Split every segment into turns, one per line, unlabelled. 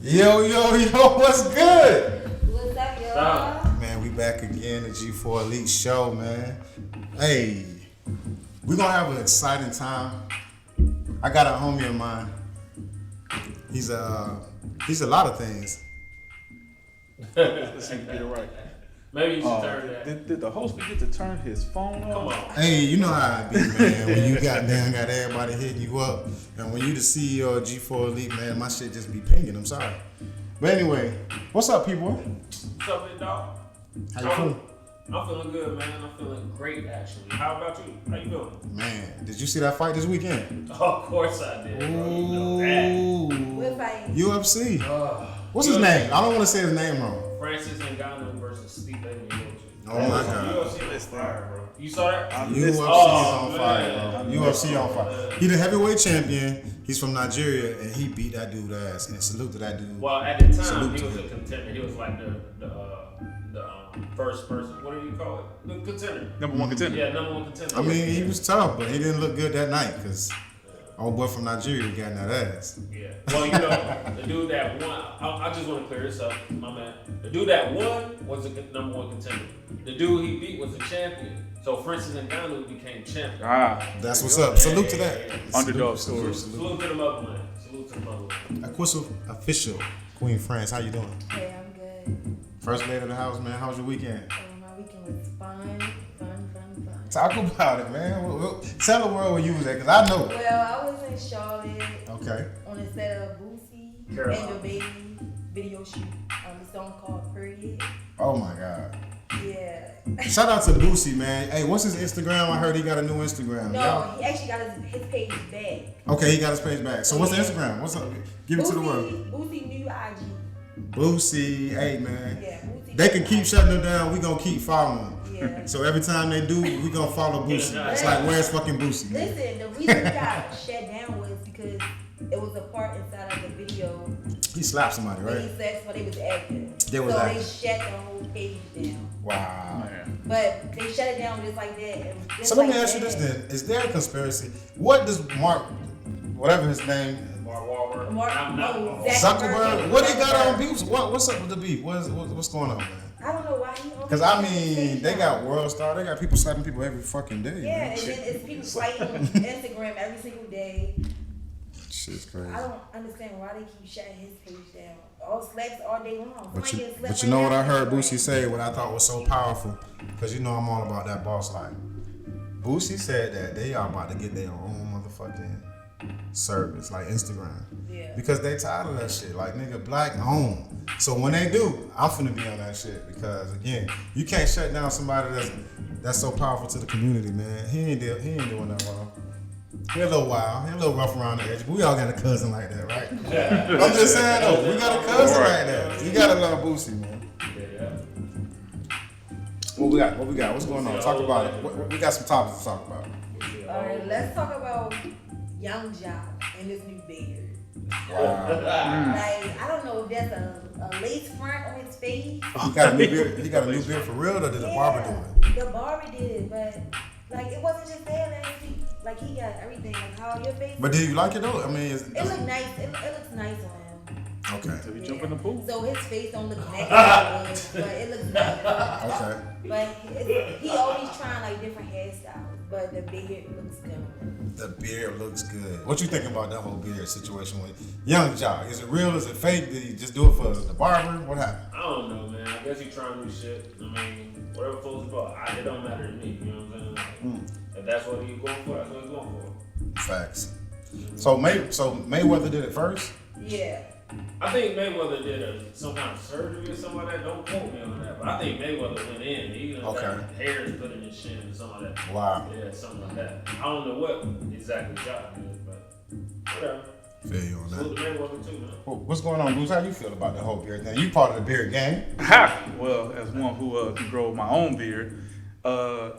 Yo, what's good?
What's up, y'all?
Man, we back again, the G4 Elite Show, man. Hey, we gonna have an exciting time. I got a homie of mine. He's a lot of things.
Let's see if you get it right.
Maybe you should turn that.
Did the host forget to turn his phone off?
Come on.
Hey, you know how it be, man. When you got everybody hitting you up, and when you the CEO of G4 Elite, man, my shit just be pinging. I'm sorry. But anyway, what's up, people?
What's up, big dog?
How you feeling?
I'm feeling good, man. I'm feeling great, actually. How about you? How you feeling?
Man, did you see that fight this weekend?
Of course I did, bro. You know that.
We're fighting.
UFC. What's his name? I don't want to say his name wrong.
Francis Ngannou versus Steve Miocic.
Oh my God.
UFC is fire, bro. You saw that?
UFC is on fire, bro. UFC on fire. He the heavyweight champion. He's from Nigeria, and he beat that dude's ass. And salute to that dude.
Well, at the time, he was a contender. He was like the first person. What do you call it? The contender.
Number one contender.
Yeah, number one contender.
I mean, he was tough, but he didn't look good that night because old boy from Nigeria got in that ass.
Yeah. Well, you know, the dude that won, I just want to clear this up, my man. The dude that won was the number one contender. The dude he beat was the champion. So Francis Ngannou became champion.
That's what's up. Salute to that.
Underdog story.
Salute to the motherland. Salute to the motherland.
Official Queen France. How you doing?
Hey, I'm good.
First lady of the house, man. How was your weekend?
My weekend was fun.
Talk about it, man. Tell the world where you was at, because I know.
Well, I was in Charlotte.
Okay.
On the set of Boosie
Carolina.
and the baby video shoot on the song called Period.
Oh my God.
Yeah.
Shout out to Boosie, man. Hey, what's his Instagram? I heard he got a new Instagram.
No, he actually got his page back.
Okay, he got his page back. So what's the Instagram? What's up? Give it to the world.
Boosie new IG.
Boosie, hey man.
Yeah, Boosie.
They can keep shutting them down. We gonna keep following them.
Yeah.
So every time they do, we gonna follow Boosie. It's like, where's fucking Boosie? Man?
Listen, the reason he got shut down was because it was a part inside of the video.
He slapped somebody,
When
right?
he said what they was acting.
They was
so
acting.
they shut the whole page down.
Wow.
Man.
But they shut it down just like that. And just
So let me
like
ask you
that.
this then: is there a conspiracy? What does Mark, whatever his name,
Mark Wahlberg.
Zuckerberg? What he got on beef? What's up with the beef? What's going on, man?
I don't know why he.
Because I mean, they got World Star. They got people slapping people every fucking day.
Yeah,
Man.
and then it's people fighting on Instagram every single day.
Shit's crazy.
I don't understand why they keep shutting his page down. All slaps all day long.
But
Somebody gets slapped
you know
right
what I
now.
heard Boosie say? What I thought was so powerful, because you know I'm all about that boss life. Boosie said that they are about to get their own motherfucking service, like Instagram.
Yeah.
Because they tired of that shit. Like, nigga, black owned. So when they do, I'm finna be on that shit. Because again, you can't shut down somebody that's so powerful to the community, man. He ain't doing that wrong. He a little wild, he a little rough around the edge, but we all got a cousin like that, right? I'm just saying though, we got a cousin like that. You gotta love Boosie, man.
Yeah.
What we got? What's going on? Talk about it. We got some topics to talk about.
All right, let's talk about Young Jock and his new beard.
Wow.
Like, I don't know if that's a lace front on his face.
He got a new beard. He got a new beard for real, or did the barber do it?
The barber did it, but like it wasn't just there last week. Like he got everything. Like how your face.
But do you like it though? I mean,
It looked nice. It looks nice on him.
okay.
Did we jump in the pool?
So his face don't look nice, but it looks nice.
Okay.
But he always trying like different hairstyles. But the beard looks good on him.
The beard looks good. What you think about that whole beard situation with Young Jock? Is it real? Is it fake? Did he just do it for the barber? What happened?
I don't know, man. I guess he trying new shit. I mean, whatever floats his boat. It don't matter to me. You know what I'm saying? Like, if that's what he's going for, that's what he's going for.
Facts. So Mayweather did it first?
Yeah.
I think Mayweather did some kind of surgery or something like that. Don't quote me on that, but I think Mayweather went in. He got hair is put in his chin or something like that.
Wow.
Yeah, something like that. I don't know what exactly job it is, but whatever.
Feel you on
Salute
that.
to Mayweather too, man.
What's going on, Goose? How you feel about the whole beard thing? You part of the beard gang.
Ha! Well, as one who can grow my own beard, I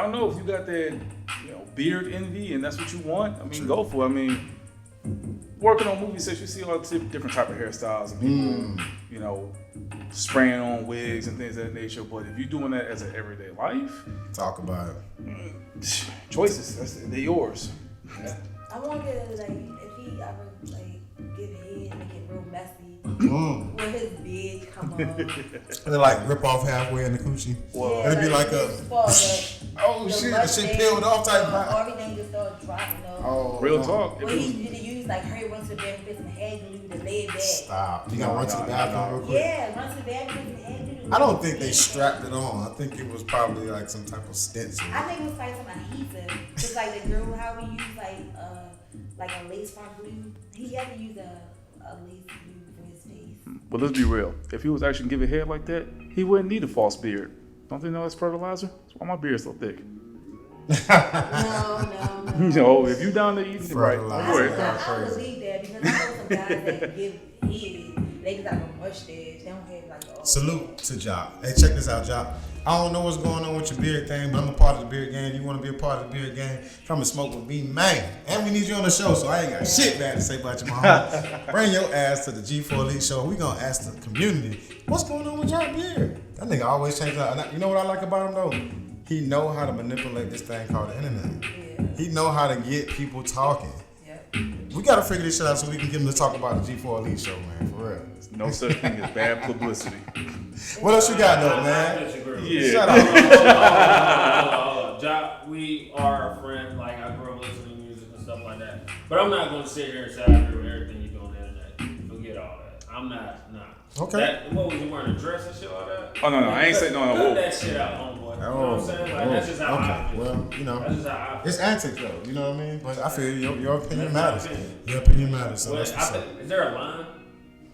don't know if you got that, beard envy and that's what you want. I mean, go for it. I mean, working on movie sets, you see all different type of hairstyles and people, spraying on wigs and things of that nature. But if you're doing that as an everyday life,
Talk about it.
choices, they're yours.
Yeah.
I wonder like if he ever like get head and make it real messy where his beard come up.
They like rip off halfway in the coochie.
Well,
It'd be like a
oh
shit, the shit peeled off type vibe.
Everything just started dropping off.
Oh,
real
no.
talk.
Well, he used to use like Harry went to the bathroom, get some hair glue to lay it back.
Stop. You gotta run to the bathroom real quick.
Yeah, run to the bathroom, get some hair glue.
I don't think they strapped it on. I think it was probably like some type of stencil.
I think it was like some adhesive. Just like the girl, how we use like a lace front glue. He had to use a lace glue for his face.
But let's be real. If he was actually giving head like that, he wouldn't need a false beard. Don't they know that's fertilizer? That's why my beard's so thick.
No.
You know, if you down there eating it right, don't
I
worry.
believe that because I know some guys that give head, they just have a mustache. They don't have like all.
Salute to Jock. Hey, check this out, Jock. I don't know what's going on with your beard thing, but I'm a part of the beard game. You want to be a part of the beard game? Come and smoke with me, man. And we need you on the show, so I ain't got shit bad to say about your mom. Bring your ass to the G4 Elite show. We gonna ask the community, what's going on with your beard? That nigga always changes out. You know what I like about him though? He know how to manipulate this thing called the internet.
Yeah.
He know how to get people talking.
Yep.
We gotta figure this shit out so we can get him to talk about the G4 Elite show, man. For real.
No such thing as bad publicity.
What else you got though, man?
Yeah.
Shut up.
Hold on. Jock, we are friends. Like, I grew up listening to music and stuff like that. But I'm not going to sit here and say I agree with everything you do on the internet. Forget all that. I'm not.
Okay.
What was you wearing, a dress and shit like that?
Oh, no, I ain't saying no.
Cut
Whoa.
that shit out, homeboy. You know what I'm saying? Like, that's just how I feel.
Well, you know,
That's just how I feel.
it's antics though. You know what I mean? But I feel your opinion
That's my
matters.
opinion.
Your opinion matters. So
Well,
that's what's
I
up.
think, is there a line?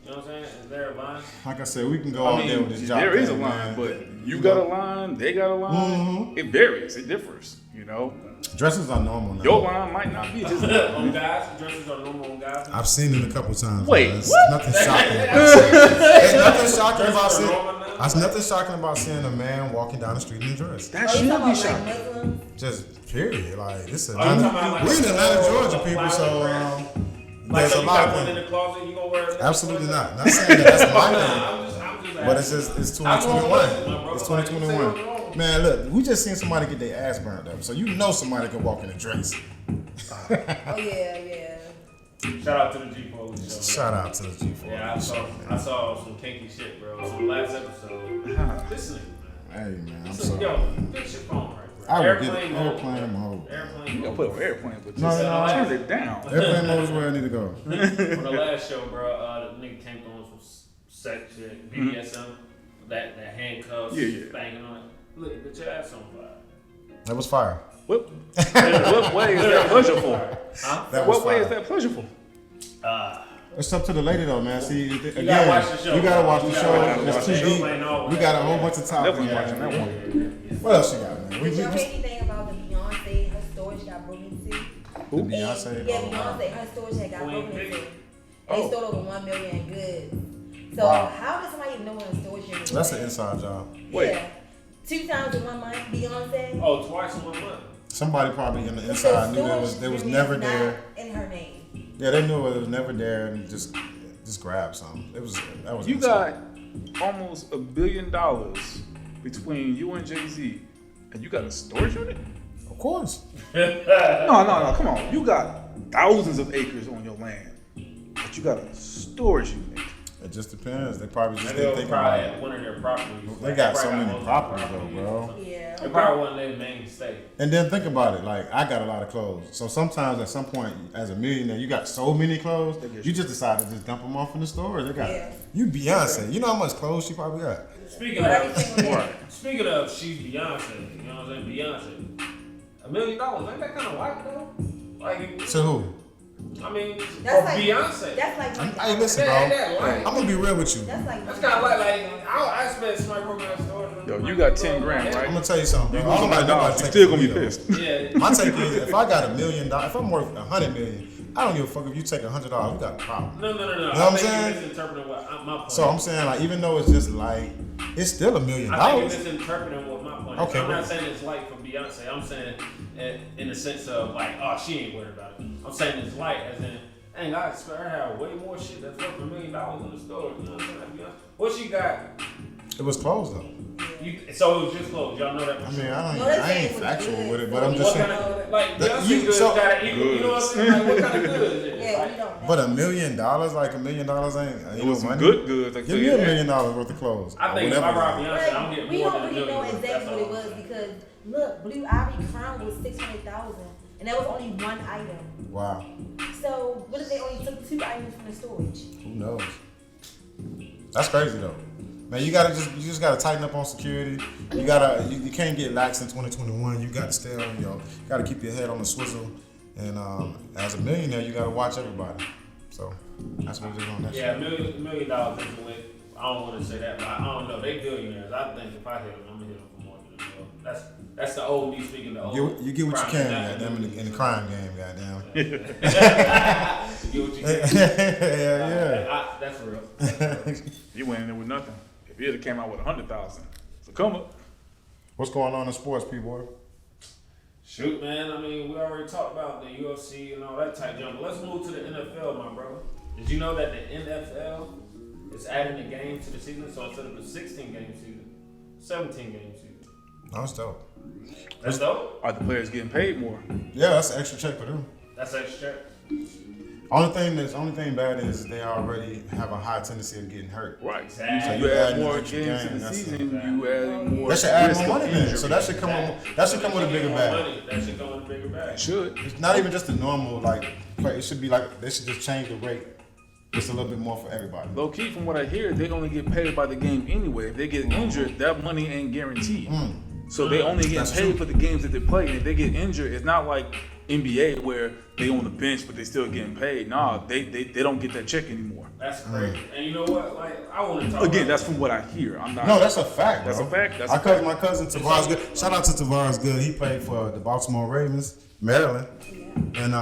You know what I'm saying? Is there a line?
Like I said, we can go
I
all
mean,
day with this job.
there is a
thing,
line,
man.
but you got a line, they got a line. It varies, it differs, you know.
Dresses are normal now.
Your line might not be his line.
On guys, dresses are normal on guys.
I've seen it a couple times.
Wait,
man. It's
what?
nothing shocking. There's nothing shocking about
Dresses are
seeing.
normal now?
There's nothing shocking about seeing a man walking down the street in a dress.
That
Oh, you
should
talking
be
about like
shocking.
Muslims?
Just period. Like this is
Oh, you talking about like
we in Atlanta,
a
Georgia, people. So
Like,
there's
so
a
you
lot
got
of
one
things.
in the closet, you gonna wear it?
Absolutely not. Not saying that that's my thing.
I'm just
But it's just it's 2021. It's 2021. Man, look, we just seen somebody get their ass burned up, so you know somebody can walk in a dress.
Oh yeah.
Shout out to the G Police show.
Shout out to the G4.
Yeah, I saw some kinky shit, bro. On the last episode. Listen, man.
Hey man, I'm
Listen,
sorry.
yo, fix your phone right, bro.
I would get
Airplane mode.
airplane mode.
Airplane
You gotta
mode.
put it on airplane, but
No,
just
no,
turn it down.
Airplane mode is where I need to go.
On the last show, bro, the nigga came on some sex shit, BDSM, that handcuffs,
Yeah.
banging on it. Look, get your ass on fire.
That was fire.
What way is that pleasurable?
Huh?
That was
What way
fire.
is that pleasurable?
It's up to the lady though, man. See, again,
gotta watch the show.
you gotta watch the
You
show.
gotta
It's
watch
too
the show.
deep. We got a whole bunch of topics.
Definitely watching that one.
What else you got, man?
Did y'all hear anything about the Beyonce? Her storage got broken into.
The Beyonce.
Yeah,
oh, wow.
Beyonce. Her storage had got
Queen
broken
Bee.
into. They
Oh.
stole over 1 million in goods. So
Wow.
how does somebody know when a storage unit?
That's an inside job.
Wait.
Yeah. 2 times in 1 month, Beyonce.
Oh, twice in 1 month.
Somebody probably in the
The
inside knew
storage
they was
unit
never
is not
there.
in her name.
Yeah, they knew it was never there and just grabbed something. That was
You
inside.
got almost $1 billion between you and Jay-Z, and you got a storage unit?
Of course.
No, come on. You got thousands of acres on your land, but you got a storage unit.
It just depends. They probably just
And
didn't
they'll
think
probably
about it.
at one of their properties.
They got so
probably
many
most
properties
of the
though, bro.
Yeah.
They probably wasn't their main state.
And then think about it. Like I got a lot of clothes, so sometimes at some point, as a millionaire, you got so many clothes, you just decide to just dump them off in the store. They got
Yeah.
you Beyonce. You know how much clothes she probably got.
Speaking
But
of,
everything was there.
speaking of, she's Beyonce. You know what I'm saying? Beyonce. $1 million. Ain't that kind of white though? Like,
To who?
I mean,
That's
for
like
Beyonce.
That's like
Hey, listen, bro.
Ain't that white?
I'm gonna be real with you.
That's like
That's kind of like I spent sniper on that store.
Yo, you got 10 grand,
I'm
right?
gonna tell you something, bro.
You
I don't like nobody
$100, you
take
still
it
gonna be
from me,
pissed.
Yeah.
My take is, if I got $1 million, if I'm worth $100 million, I don't give a fuck if you take $100. You got a problem.
No.
You know what
I
I'm
think
saying?
you're misinterpreting what my point.
So I'm saying, like, even though it's just like, it's still $1 million.
I think you're misinterpreting what my point is.
Okay,
I'm
well-
not saying it's light for Beyonce. I'm saying in the sense of like, oh, she ain't worried about it. I'm saying it's light as in, dang, I expect her to have way more shit that's worth $1 million in the store. You know what I'm saying? Beyonce. What she got?
It was closed though.
So it was just closed. Y'all know that.
I mean, I
No, they
ain't
say it was
factual
good.
with it, but I'm
What
just
kind
saying.
of like
That-
Beyonce
you-
goods
so-
got equal? You know what I'm saying? Like, what kind of goods? Is it?
Yeah,
Like,
really don't know.
But $1 million, like $1 million ain't
It was some
money.
good goods. I
Give me $1
that.
million worth of clothes.
I think
or
if I
whatever.
rob Beyonce, I'm
But
getting
we
more
don't
than
really know
$1 million.
exactly what it was because look, Blue Ivy Crown was 600,000, and that was only one item.
Wow.
So what if they only took 2 items from the storage?
Who knows? That's crazy though. Man, you just gotta tighten up on security. You can't get lax in 2021. You gotta stay on gotta keep your head on the swizzle. And as a millionaire, you gotta watch everybody. So that's what it is on that
Yeah,
shit.
$1 million isn't with. I don't want to say that, but I don't know. They billionaires. I think if I hit them, I'm gonna hit them for more than $1 million. That's the old me speaking to old.
You get what you
crime
can,
and
goddamn, in the crime game, goddamn.
You get what you can.
Yeah.
That's real.
You went in there with nothing. If you had came out with 100,000, so come up.
What's going on in sports, P-boy?
Shoot, man. I mean, we already talked about the UFC and all that type jump. But let's move to the NFL, my brother. Did you know that the NFL is adding a game to the season? So instead of a 16-game season, 17-game season.
That's dope.
That's dope.
Are the players getting paid more?
Yeah, that's an extra check for them.
That's extra.
Only thing bad is they already have a high tendency of getting hurt.
Right.
Exactly.
So
you
you add
add
more
an extra
games to
game,
the
that's
season,
it.
you add more.
That should add
risk
more
of
money then.
injury.
So that should come with a bigger bag.
That should come with a bigger bag.
It should.
It's not even just a normal play. It should be they should just change the rate just a little bit more for everybody.
Low key, from what I hear, they only get paid by the game anyway. If they get injured, that money ain't guaranteed. So they only get
That's
paid
true.
for the games that they play. And if they get injured, it's not like NBA where they on the bench but they still getting paid. Nah, they don't get that check anymore.
That's crazy. And you know what? Like, I want to talk
Again,
about
that's from what I hear. I'm not.
No, that's a fact.
That's
bro.
a fact. That's
My
a fact.
cousin Tavares Good. Shout out to Tavares Good. He played for the Baltimore Ravens, Maryland, and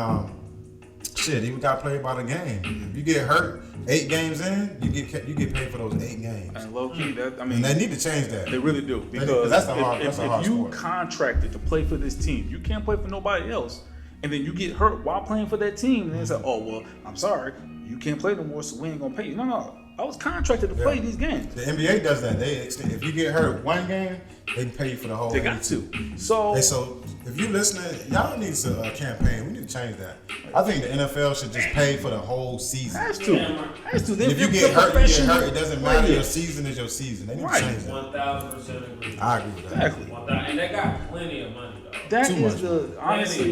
shit, he got played by the game. If you get hurt 8 games in, you get paid for those 8 games.
And low key, that I mean,
And they need to change that.
they really do
They-
because
that's a hard
if you
sport.
contracted to play for this team, you can't play for nobody else, and then you get hurt while playing for that team, and they say, "Oh well, I'm sorry, you can't play no more, so we ain't gonna pay you." No, I was contracted to play
Yeah.
these games.
The NBA does that. They extend, if you get hurt 1 game, they can pay you for the whole.
They got to. So
Hey, so if you listening, y'all need a campaign. We need to change that. I think the NFL should just pay for the whole season.
has to.
And if you get hurt, you get hurt. It doesn't matter. Your season is your season. They need
Right.
to change that.
1,000% agree.
I agree with that.
Exactly.
1,000. And they got plenty of money, though.
That
Too
is
much.
the honestly.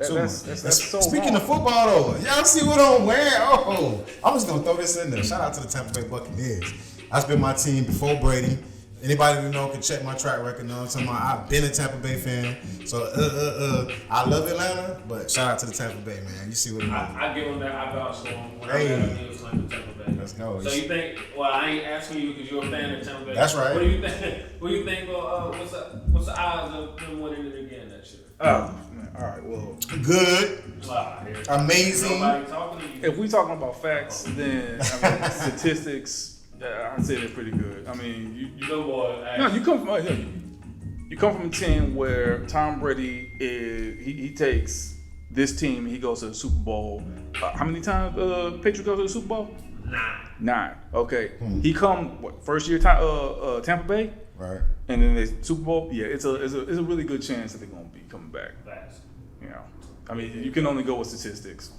Too
That's
much.
so
Speaking
wrong.
of football, though, y'all see what I'm wearing? Oh, I'm just gonna throw this in there. Shout out to the Tampa Bay Buccaneers. That's been my team before Brady. Anybody who know can check my track record. Know what I'm talking about? I've been a Tampa Bay fan, so I love Atlanta, but shout out to the Tampa Bay, man. You see what I mean?
I give them that. I vouch for them. When
Hey.
I met them, he was playing for Tampa Bay.
Let's go.
So you think? Well, I ain't asking you because you're a fan of Tampa Bay.
That's right.
What do you think? What do you think? What's the odds of them winning it again next year?
Oh, man. All right. Well,
Good,
Here.
amazing.
Nobody talking to you.
if we talking about facts, then I mean, statistics. I'd say they're pretty good. I mean, you
No boy.
no, you come from you come from a team where Tom Brady is he takes this team and he goes to the Super Bowl. How many times Patriots go to the Super Bowl? 9. Okay, he come first year Tampa Bay,
Right.
and then the Super Bowl. Yeah, it's a really good chance that they're gonna be coming back.
Facts.
You know, I mean, you can only go with statistics.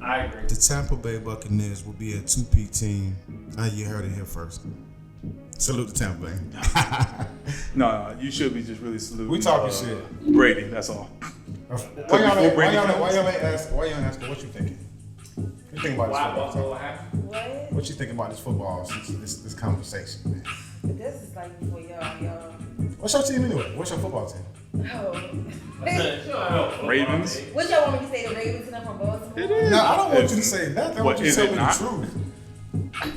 I agree.
The Tampa Bay Buccaneers will be a 2P team. You heard it here first. Salute to Tampa Bay.
No, you should be just really saluting.
We talking shit.
Brady, that's all.
Why y'all
before Brady
ain't
comes-
ask what you thinking? What you think about this
Why
football?
Buffalo happened?
What?
What you think about this football since this conversation, man?
But this is like for y'all.
What's your team anyway? What's your football team?
Oh.
Ravens?
What y'all want me to say? The Ravens and I'm from Baltimore?
It is.
No, I don't want you to say nothing. I
What,
want you to
is
say
it
me the
not?
truth.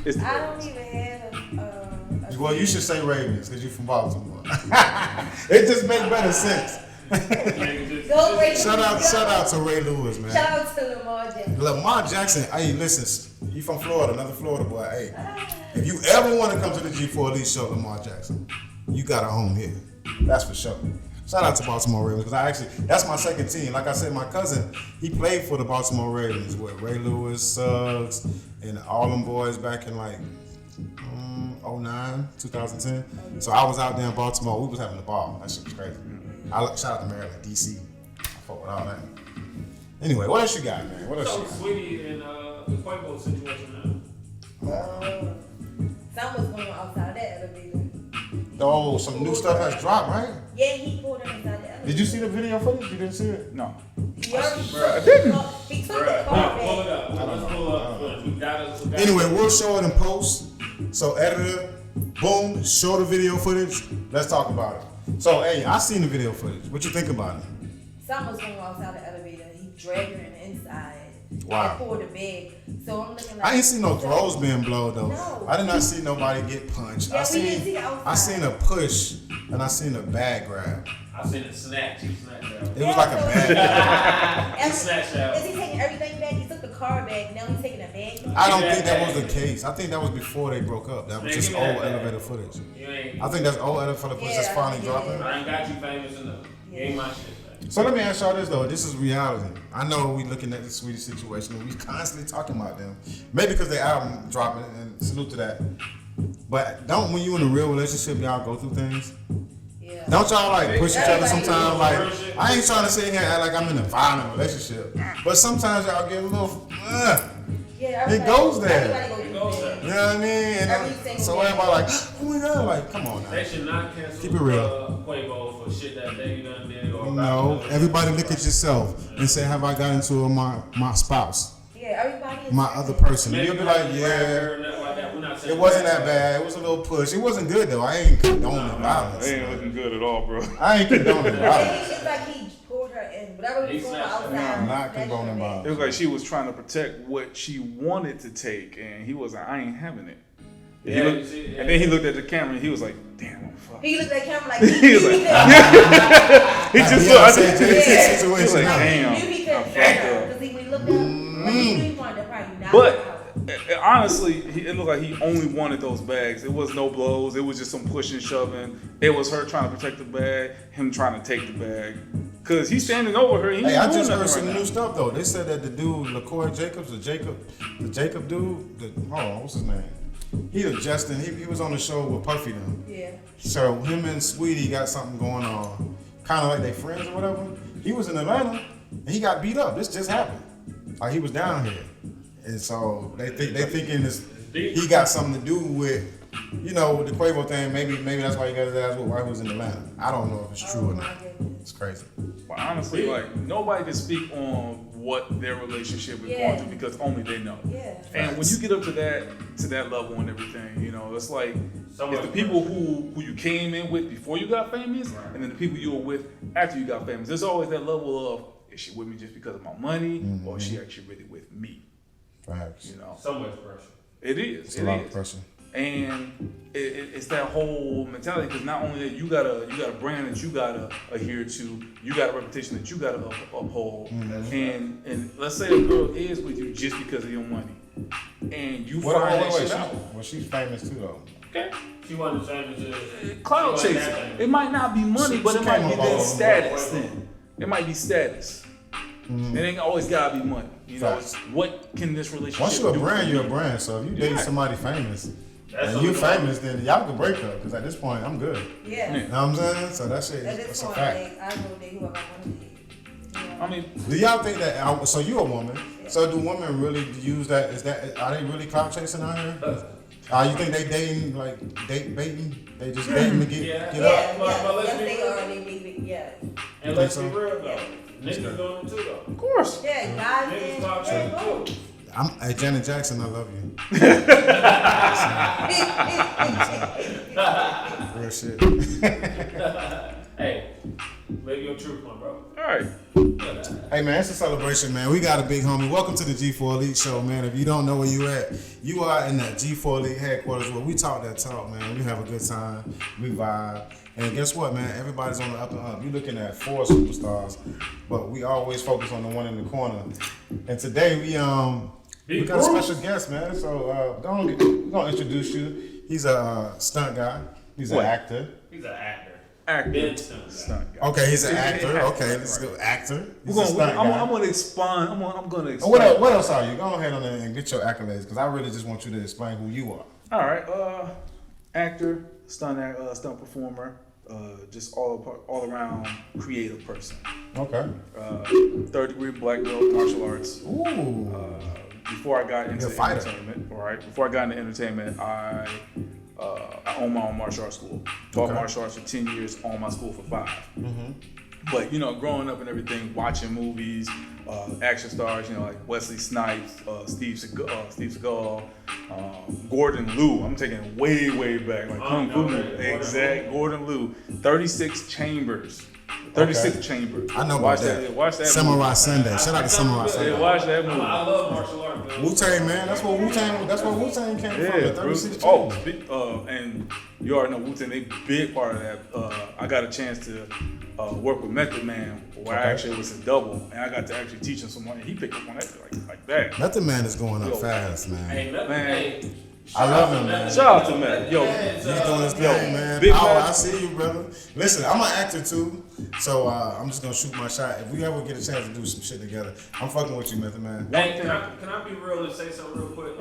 It's the
I
Ravens.
don't even have a
Well, you should say Ravens because you're from Baltimore. It just makes better sense.
Go Ravens.
Shout
go.
out to Ray Lewis, man.
Shout out to Lamar Jackson.
Lamar Jackson, hey, listen, you from Florida, another Florida boy. Hey, if you ever want to come to the G4 Elite Show, Lamar Jackson, you got a home here. That's for sure. Shout out to Baltimore Ravens because that's my second team. Like I said, my cousin, he played for the Baltimore Ravens with Ray Lewis, Suggs, and all them boys back in like 09, 2010. So I was out there in Baltimore. We was having the ball. That shit was crazy. Shout out to Maryland, DC. I fuck with all that. Anyway, what else you got, man? What else
So
you got?
Sweetie and Quavo situation now?
Someone's going outside that elevator.
Oh, some new stuff has dropped, right?
Yeah, he pulled him inside the elevator.
Did you see the video footage? You didn't see it?
No.
He already
I didn't.
He took
Bruh,
the car
pull it
back.
up. Let's pull up. We gotta.
Anyway, we'll show it in post. So editor, boom, show the video footage. Let's talk about it. So hey, I seen the video footage. What you think about it?
Someone's going outside the elevator. He dragged her in the inside.
Wow.
And pulled the bag. So I'm looking like.
I ain't seen no throws being blown though.
No.
I did not see nobody get punched.
Yeah, we didn't see it outside.
I seen a push and I seen a bag grab.
I seen it snatch. He snatched out.
It was like a bag.
He snatched out.
Is he taking everything back? He took the car back. Now he's taking a bag back.
I don't think that was the case. I think that was before they broke up. That was
Man,
just
give me that
old
bag.
elevator footage.
You ain't.
I think that's old elevator footage
Yeah,
that's finally
yeah.
dropping.
I ain't got you famous enough. You ain't my shit. Man.
So let me ask y'all this though. This is reality. I know we looking at the Swedish situation and we constantly talking about them. Maybe because their album dropping and salute to that. But don't when you in a real relationship, y'all go through things.
Yeah.
Don't y'all like push each other
Everybody
sometimes?
goes
Like I ain't trying to sit here and act like I'm in a violent relationship, but sometimes y'all get a little.
Yeah,
It goes there.
Everybody goes through
You know what I mean? And
Every single
so
day.
everybody like, oh my god, like come on
They
now.
should not cancel
Keep it real.
Quavo for shit that they done did or
No, everybody look at yourself and say, have I got into my spouse,
Yeah, everybody is
my other person? And you'll be like, yeah.
It
It wasn't that bad. It was a little push. It wasn't good though. I ain't condoning violence.
They ain't looking good at all, bro.
I ain't condoning violence.
It's like he pulled her in. Whatever he
He
was doing
snatched her.
outside.
No, not
snatched
condoning
her back.
violence.
It was like she was trying to protect what she wanted to take, and he was like, I ain't having it. And,
Yeah,
he looked,
you see, yeah.
and then he looked at the camera and he was like, damn, I'm fucked.
He looked at the camera like
He was like, he just
Yeah,
looked.
say Jay-Z
Yeah.
He was
situation.
like,
now.
damn,
You be
I
fit
fucked up.
because we looked at him. When he wanted to probably knock
But
her out.
honestly, it looked like he only wanted those bags. It was no blows. It was just some pushing, shoving. It was her trying to protect the bag, him trying to take the bag. Cause he's standing over her. He
Hey,
ain't
I
doing
just heard
nothing
some
right
new
now.
stuff though. They said that the dude, LaCoy Jacobs, the Jacob dude, hold on, what's his name? He was Justin. He was on the show with Puffy them.
Yeah.
So him and Sweetie got something going on, kind of like they friends or whatever. He was in Atlanta and he got beat up. This just happened. Like he was down here, and so they thinking this he got something to do with, you know, the Quavo thing. Maybe that's why he got his ass whooped while he was in Atlanta. I don't know if it's true or not. It's crazy.
But honestly, like nobody can speak on what their relationship is
Yeah.
going through because only they know.
Yeah.
And when you get up to that level and everything, you know, it's like it's the people who you came in with before you got famous, and then the people you were with after you got famous. There's always that level of, is she with me just because of my money, or is she actually really with me?
Facts.
You know,
So much pressure.
it is.
It's
It
a lot
is.
of pressure.
And it's that whole mentality because not only that you got a brand that you gotta adhere to, you got a reputation that you gotta uphold, and let's say a girl is with you just because of your money, and you find that shit out.
Well, she's famous too though.
Okay,
She wasn't trying to just
cloud
she wasn't
chasing.
that
It might not be money,
She
but it might
came
be
up
that
all
status. Then it might be status. It ain't always gotta be money. You know,
Facts.
it's what can this relationship
Once you're a
do
brand,
for
you're a
me?
brand. So if you date
Right.
somebody famous
That's
and you
what I'm
famous, then y'all can break up because at this point I'm good.
Yeah.
You know what I'm saying? So that shit,
At
that's
this
a
point,
fact.
like, I go date whoever I want to date. You know?
I mean,
Do y'all think that? So you a woman? So do women really use that? Are they really clout chasing out here? You think they dating like date baiting? They just dating to get
Yeah.
up?
Yeah,
But let's
yes,
be
they
real.
are. They, yeah.
And let's
think
be
so?
real though. Niggas doing it too though.
of course.
Yeah, guys
Niggas
and
talk
and
shit
both.
too.
Hey, Janet Jackson, I love you. Real shit.
Hey, live your truth, my bro.
All right.
Hey man, it's a celebration, man. We got a big homie. Welcome to the G4 Elite Show, man. If you don't know where you at, you are in that G4 Elite headquarters where we talk that talk, man. We have a good time, we vibe, and guess what, man? Everybody's on the up and up. You're looking at 4 superstars, but we always focus on the one in the corner. And today we got a special guest, man. So we're gonna introduce you. He's a stunt guy. He's an actor.
He's an actor.
Actor.
Been stunt.
Stunt guy.
Okay, he's an
Yeah,
actor.
yeah,
Okay,
right.
let's go. Actor. He's
We're
a stunt
gonna,
guy.
I'm gonna expand. I'm gonna
Oh,
expand.
what else are you? Go ahead on and get your accolades, because I really just want you to explain who you are.
All right. Actor, stunt performer, just all around creative person.
Okay.
3rd degree black belt martial arts.
Ooh.
before I got into
You're a fighter.
entertainment, all right? Before I got into entertainment, I owned my own martial arts school. Taught martial arts for 10 years, owned my school for 5. But, you know, growing up and everything, watching movies, action stars, you know, like Wesley Snipes, Steve Seagal, Gordon Liu. I'm taking it way, way back. Like Kung Fu movie. Exact. Gordon Liu. 36 Chambers. 36 Chambers.
I know about that.
Watch that
Samurai
movie.
Sunday. Shout out to Samurai Sunday.
Yeah, watch that movie.
I love martial arts, man.
Wu-Tang, man. That's where Wu-Tang came from. The 36
Oh,
Chambers.
and you already know Wu-Tang, they big part of that. I got a chance to work with Method Man, where I actually was a double, and I got to actually teach him some money. He picked up on that like that.
Method Man is going up fast, man.
Hey,
Man.
I love him, man.
Shout out to Method. Yo,
He's doing his thing, man.
Big
Power,
man.
I see you, brother. Listen, I'm an actor too, so I'm just gonna shoot my shot. If we ever get a chance to do some shit together, I'm fucking with you, Method Man.
Hey, can I be real and say something real quick?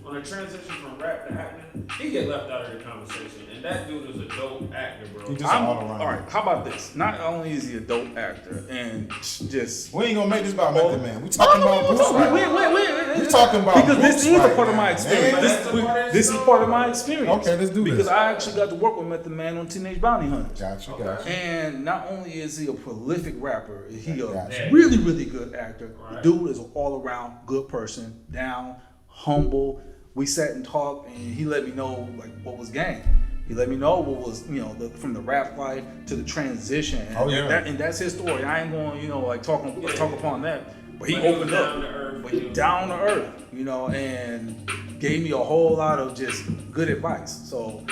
On the transition from rap to acting, he get left out of the conversation, and that dude is a dope actor, bro.
He just all around.
all right, how about this? Not only is he a dope actor, and just
We ain't gonna make this about Method Man. We talking about Bruce right now. We talking about
because
Bruce
this is a
right
part of my
now,
experience.
man.
This is part of my experience.
Okay, let's do this.
Because I actually got to work with Method Man on Teenage Bounty Hunters.
Gotcha.
And not only is he a prolific rapper, he a
Gotcha.
really, really good actor.
Right.
Dude is an all-around good person, down, humble. We sat and talked, and he let me know like what was game. He let me know what was, you know, from the rap life to the transition. And
Oh, yeah.
and that's his story. I ain't going, you know, like talk upon that. But he
But he was
opened
down
up.
to earth.
But he down to earth, you know, and gave me a whole lot of just good advice. So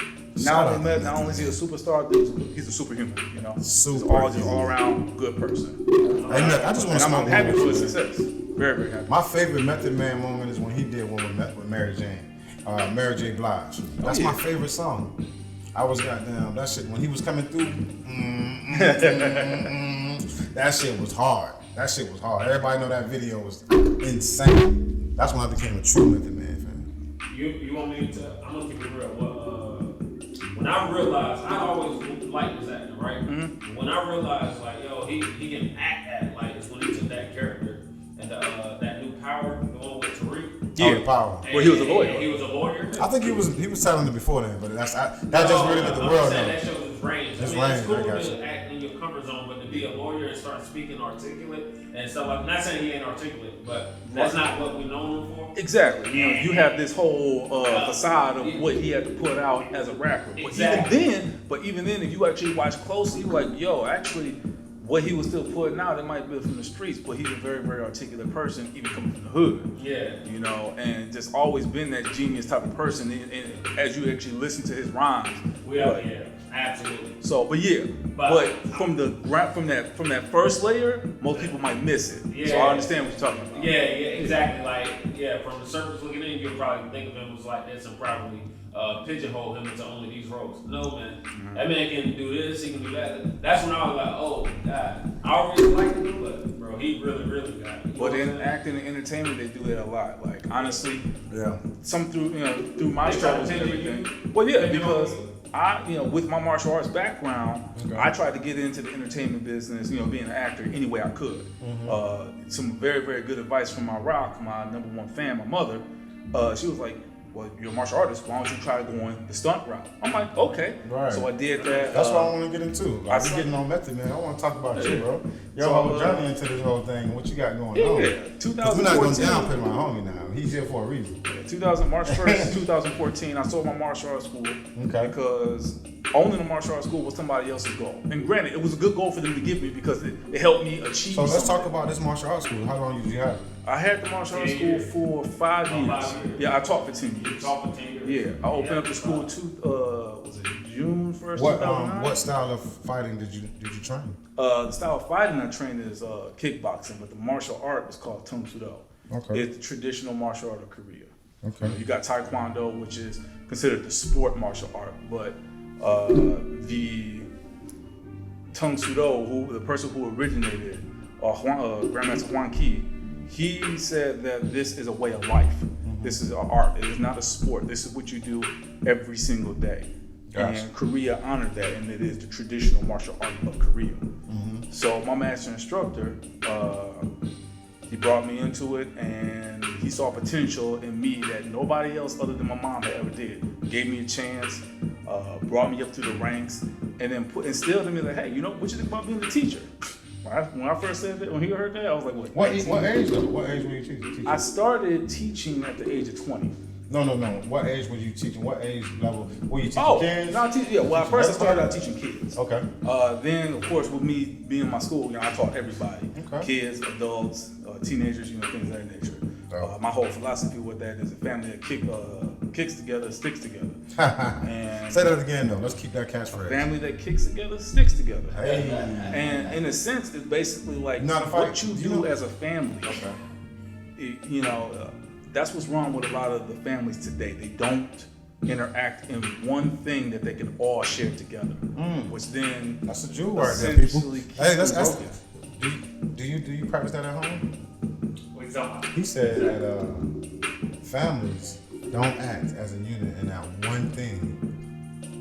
Shout out to
not only is he a superstar, he's a superhuman, you know. He's just
Superhuman.
all around good person.
Hey, look, I just want
And
to
I'm
smoke
happy
one
for
with
his
you.
success. Very, very happy.
My favorite Method Man moment is when he did one with Mary Jane, Mary J. Blige. That's my favorite song. I was goddamn that shit when he was coming through. That shit was hard. Everybody know that video was insane. That's when I became a true Method Man fan.
You want me to? I'm gonna keep it real. When I realized, I always liked his acting, right?
Mm-hmm.
When I realized, like, yo, he can act like it's when he took that character and that new Power, the one with Tariq.
Oh, the Power.
Well, he was a lawyer.
He was a lawyer.
I think he was talented before then, but that just really let the world know.
That shows his range.
His
I mean, it's
range,
cool
I got
to
you.
act in your comfort zone, but to be a lawyer and start speaking articulate and stuff like. I'm not saying he ain't articulate, but that's not what we know him for.
Exactly. You know, you have this whole facade of what he had to put out as a rapper.
Exactly.
But even then, if you actually watch closely, you're like, yo, actually, what he was still putting out, it might be from the streets, but he's a very, very articulate person, even coming from the hood.
Yeah.
You know, and just always been that genius type of person. And as you actually listen to his rhymes,
Yeah, absolutely.
So, but yeah, but from that first layer, most people might miss it.
Yeah.
So I understand what you're talking about.
Yeah, exactly. Like, from the surface looking in, you'll probably think of him as like this and probably pigeonhole him into only these roles. No, man.
Mm-hmm.
That man can do this, he can do that. That's when I was like, oh, God. I already like him, but, bro, he really, really got it.
But in acting and entertainment, they do that a lot. Like, honestly,
Yeah.
some through my
They try to
struggles and
tell you-
everything. Well, yeah,
you know,
because I, with my martial arts background,
Okay.
I tried to get into the entertainment business, being an actor any way I could. Some very, very good advice from my rock, my number one fan, my mother. She was like, well, you're a martial artist, why don't you try going the stunt route? I'm like, okay.
Right.
So I did that.
That's what I want to get into. Like,
I
we getting on Method, man. I want to talk about you, bro. Your
So,
whole journey into this whole thing. What you got going on?
Yeah,
'Cause we're not going to
2014.
downplay my homie now. He's here for a reason.
March 1st, 2014, I sold my martial arts school
Okay.
because owning a martial arts school was somebody else's goal. And granted, it was a good goal for them to give me because it helped me achieve
So let's
something.
talk about this martial arts school. How long did you have it?
I had the martial arts school for 5 years.
5 years.
Yeah, I taught for 10
You
years.
talk for 10 years.
Yeah, I opened up the school was it June 1st,
What
2009?
what style of fighting did you train?
The style of fighting I trained is kickboxing, but the martial art is called Tung Sudo.
Okay.
It's the traditional martial art of Korea.
Okay.
You got Taekwondo, which is considered the sport martial art, but the Tung Sudo, the person who originated it, Grandmaster Huang Ki, he said that this is a way of life. This is an art. It is not a sport. This is what you do every single day.
Gotcha.
And Korea honored that, and it is the traditional martial art of Korea. So my master instructor, He brought me into it, and he saw potential in me that nobody else other than my mom had ever did. Gave me a chance, brought me up through the ranks, and then instilled in me like, hey, you know, what you think about being a teacher? When I first said that, when he heard that, I was like,
What age were you teaching?
I started teaching at the age of 20.
No. What age were you teaching? What age level were you teaching kids?
Well, at first I started out teaching kids.
Okay.
Then, of course, with me being in my school, you know, I taught everybody.
Okay.
Kids, adults, teenagers, you know, things of that nature. My whole philosophy with that is a family that kicks together, sticks together. And
say that again, though. Let's keep that catchphrase.
Family that kicks together, sticks together.
Hey.
And in a sense, it's basically like
Not
what you do
know.
as a family.
Okay.
You know, that's what's wrong with a lot of the families today. They don't interact in one thing that they can all share together, which then
that's a jewel right there, people.
essentially
Hey, let's
keeps
ask.
broken.
Do you practice that at home?
What you talking about?
He said that families don't act as a unit in that one thing.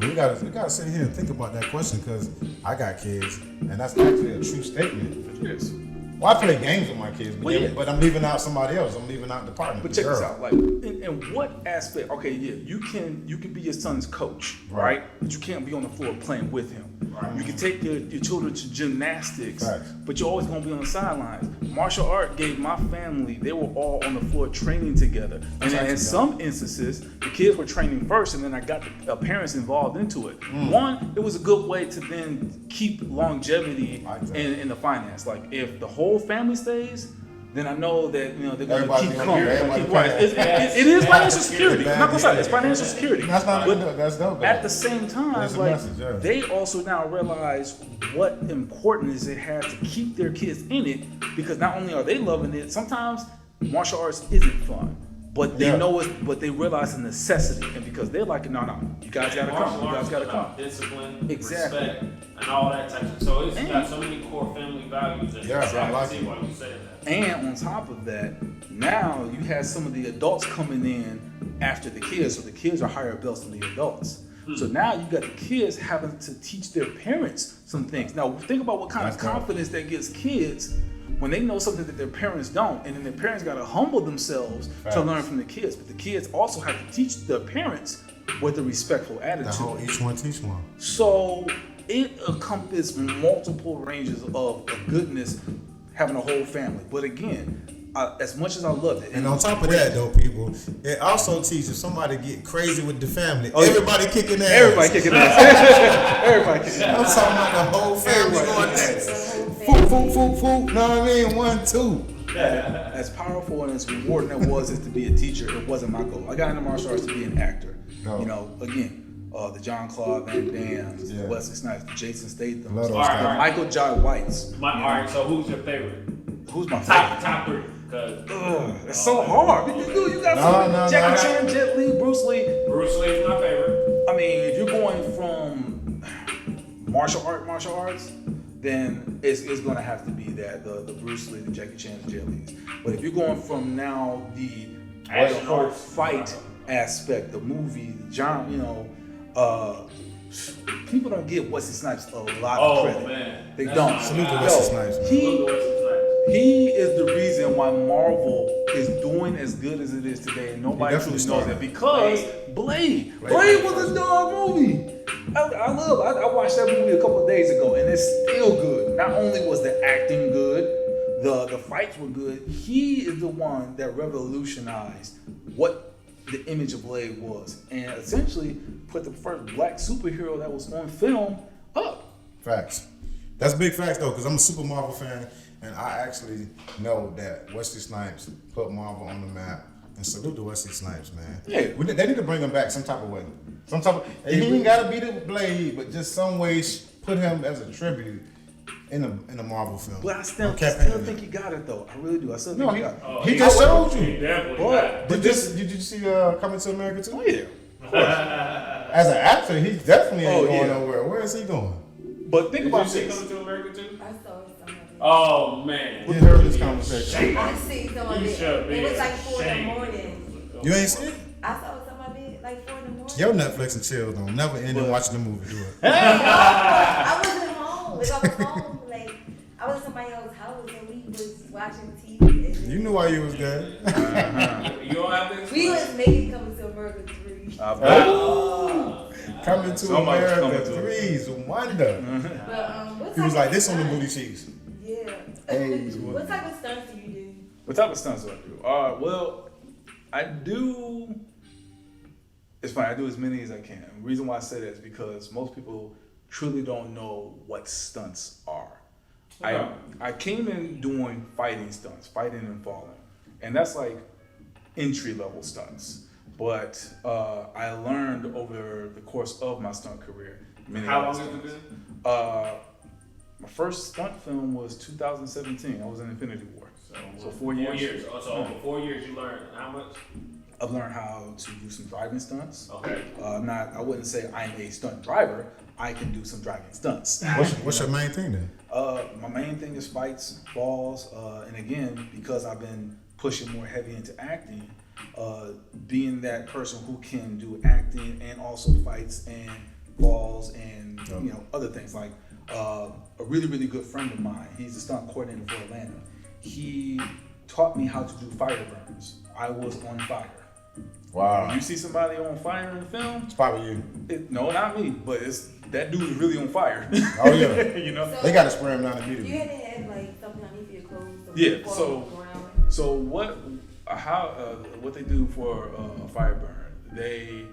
We gotta sit here and think about that question because I got kids, and that's actually a true statement.
It is.
Well, I play games with my kids,
Well, yeah.
but I'm leaving out somebody else. I'm leaving out the partner.
But
the
check
girl.
this out, like in what aspect? Okay, yeah, you can be your son's coach, right? But you can't be on the floor playing with him.
Right.
You can take your children to gymnastics,
Right.
but you're always gonna be on the sidelines. Martial art gave my family; they were all on the floor training together, and then in some instances, the kids were training first, and then I got the parents involved into it. One, it was a good way to then keep longevity in the finance. Like if the whole family stays, then I know that they're going to keep coming. Right. It is financial security. I'm not gonna say it's financial security.
That's not
But
that's dope.
at the same time,
There's a
like
message, yeah.
they also now realize what importance it has to keep their kids in it, because not only are they loving it, sometimes martial arts isn't fun. But they know it, but they realize the necessity, and because they're like, no, you guys gotta come, you guys gotta come.
Discipline,
Exactly.
respect, and all that type of. So it's got so many core family values. That
I like
see
it.
why you say that.
And on top of that, now you have some of the adults coming in after the kids, so the kids are higher belts than the adults. So now you got the kids having to teach their parents some things. Now think about what kind of confidence that gives kids when they know something that their parents don't, and then their parents got to humble themselves to learn from the kids. But the kids also have to teach their parents with a respectful attitude.
The whole each one teach one.
So it encompasses multiple ranges of goodness, having a whole family. But again, as much as I loved it,
And on top of that, though, people, it also teaches somebody get crazy with the family. Everybody kicking their ass.
everybody kicking ass. Everybody kicking
I'm
ass.
talking about the whole family going nuts. Food. Know what I mean? 1, 2.
As powerful and as rewarding it was as to be a teacher, it wasn't my goal. I got into martial arts to be an actor.
No.
You know, again, the John Claude Van Damme's, the Wesley Snipes, the Jason Statham's,
Love
the
those
guys.
Michael Jai Whites.
All right. So who's your favorite?
Who's my favorite?
Top 3. Cause
It's so hard. You got Jackie Chan, Jet Li, Bruce Lee.
Bruce Lee is my favorite.
I mean, if you're going from martial arts, then it's going to have to be that the Bruce Lee, the Jackie Chan, the Jet Li's. But if you're going from now the whole
arts.
fight aspect, the movie, the genre, people don't give Wesley Snipes a lot of credit.
Man.
They
That's
don't.
not
Salute to
bad.
Wesley Snipes, man.
He is the reason why Marvel is doing as good as it is today, and nobody
He
truly
definitely
knows
started.
that because Blade was a dog movie. I watched that movie a couple of days ago, and it's still good. Not only was the acting good, the fights were good. He is the one that revolutionized what the image of Blade was, and essentially put the first black superhero that was on film up.
Facts. That's big facts, though, because I'm a super Marvel fan, and I actually know that Wesley Snipes put Marvel on the map. And salute to Wesley Snipes, man.
Yeah.
They need to bring him back some type of way. He ain't got to be the Blade, but just some way put him as a tribute in a Marvel film.
But I still think he got it though. I really do. I still think he got it.
He just showed
He
you.
definitely got
But
it.
Did you see Coming to America too?
Oh yeah.
As an actor, he definitely ain't going
yeah.
nowhere. Where is he going?
But think
Did
about
you see
this.
Coming to America too?
I saw some of it.
Oh man.
You heard this conversation.
I see some of
You
it.
should be
It was like 4 in the
ashamed.
morning.
You ain't see it?
I saw some of it like 4 in the morning.
Your Netflix and chill don't never end in watching the movie. Do it.
I wasn't home. If I was home, like I was at somebody else's house and we was watching TV.
You knew why you was there.
You don't have to
We
explain.
was making Coming to America 3.
Coming to
Somebody was
America
coming to
3's Wonder.
But what
He was
type
like
of
this on the
stunt-
booty cheeks.
Yeah.
Hey.
What type of stunts do you do?
What type of stunts do I do? Well, I do. It's fine. I do as many as I can. The reason why I say that is because most people truly don't know what stunts are. I came in doing fighting stunts, fighting and falling, and that's like entry level stunts. But I learned over the course of my stunt career.
How long has it been?
My first stunt film was 2017. I was in Infinity War. So 4 years.
4 years. So over 4 years, you learned how much?
I've learned how to do some driving stunts.
Okay.
I wouldn't say I'm a stunt driver. I can do some driving stunts.
What's your main thing then?
My main thing is fights, falls, and again, because I've been pushing more heavy into acting, being that person who can do acting and also fights and falls and other things. Like a really, really good friend of mine, he's a stunt coordinator for Atlanta. He taught me how to do fire burns. I was on fire.
Wow.
When you see somebody on fire in film,
It's probably you.
no, not me, but that dude is really on fire.
Oh yeah.
You know.
So,
They gotta spray him down
you
immediately.
had to have like something underneath your clothes.
Yeah,
fall
so-
on the ground.
So what they do for a fire burn? They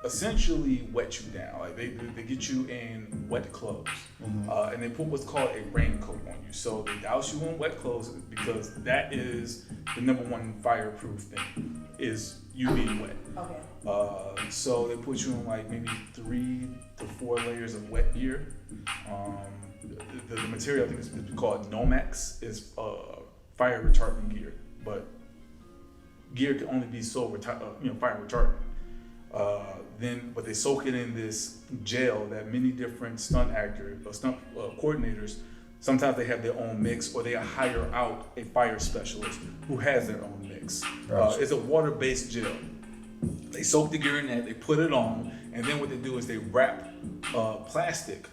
essentially wet you down. Like they get you in wet clothes, and they put what's called a raincoat on you. So they douse you in wet clothes because that is the number one fireproof thing is you being wet.
Okay.
So they put you in like maybe 3 to 4 layers of wet gear. The material I think is called Nomex is fire retardant gear, but gear can only be so fire retardant. But they soak it in this gel that many different stunt actors or stunt coordinators, sometimes they have their own mix or they hire out a fire specialist who has their own mix.
Gotcha.
It's a water-based gel. They soak the gear in that, they put it on, and then what they do is they wrap plastic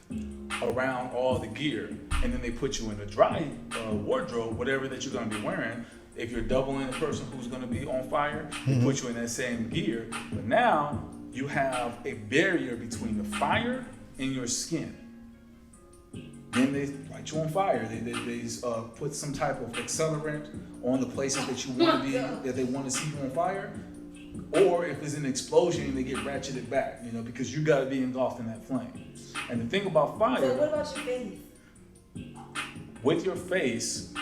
around all the gear, and then they put you in a dry wardrobe, whatever that you're gonna be wearing. If you're doubling the person who's gonna be on fire, they put you in that same gear. But now you have a barrier between the fire and your skin. Then they light you on fire. They put some type of accelerant on the places that you want to be, that they want to see you on fire. Or if there's an explosion, they get ratcheted back, because you got to be engulfed in that flame. And the thing about fire,
So what about your face?
with your face,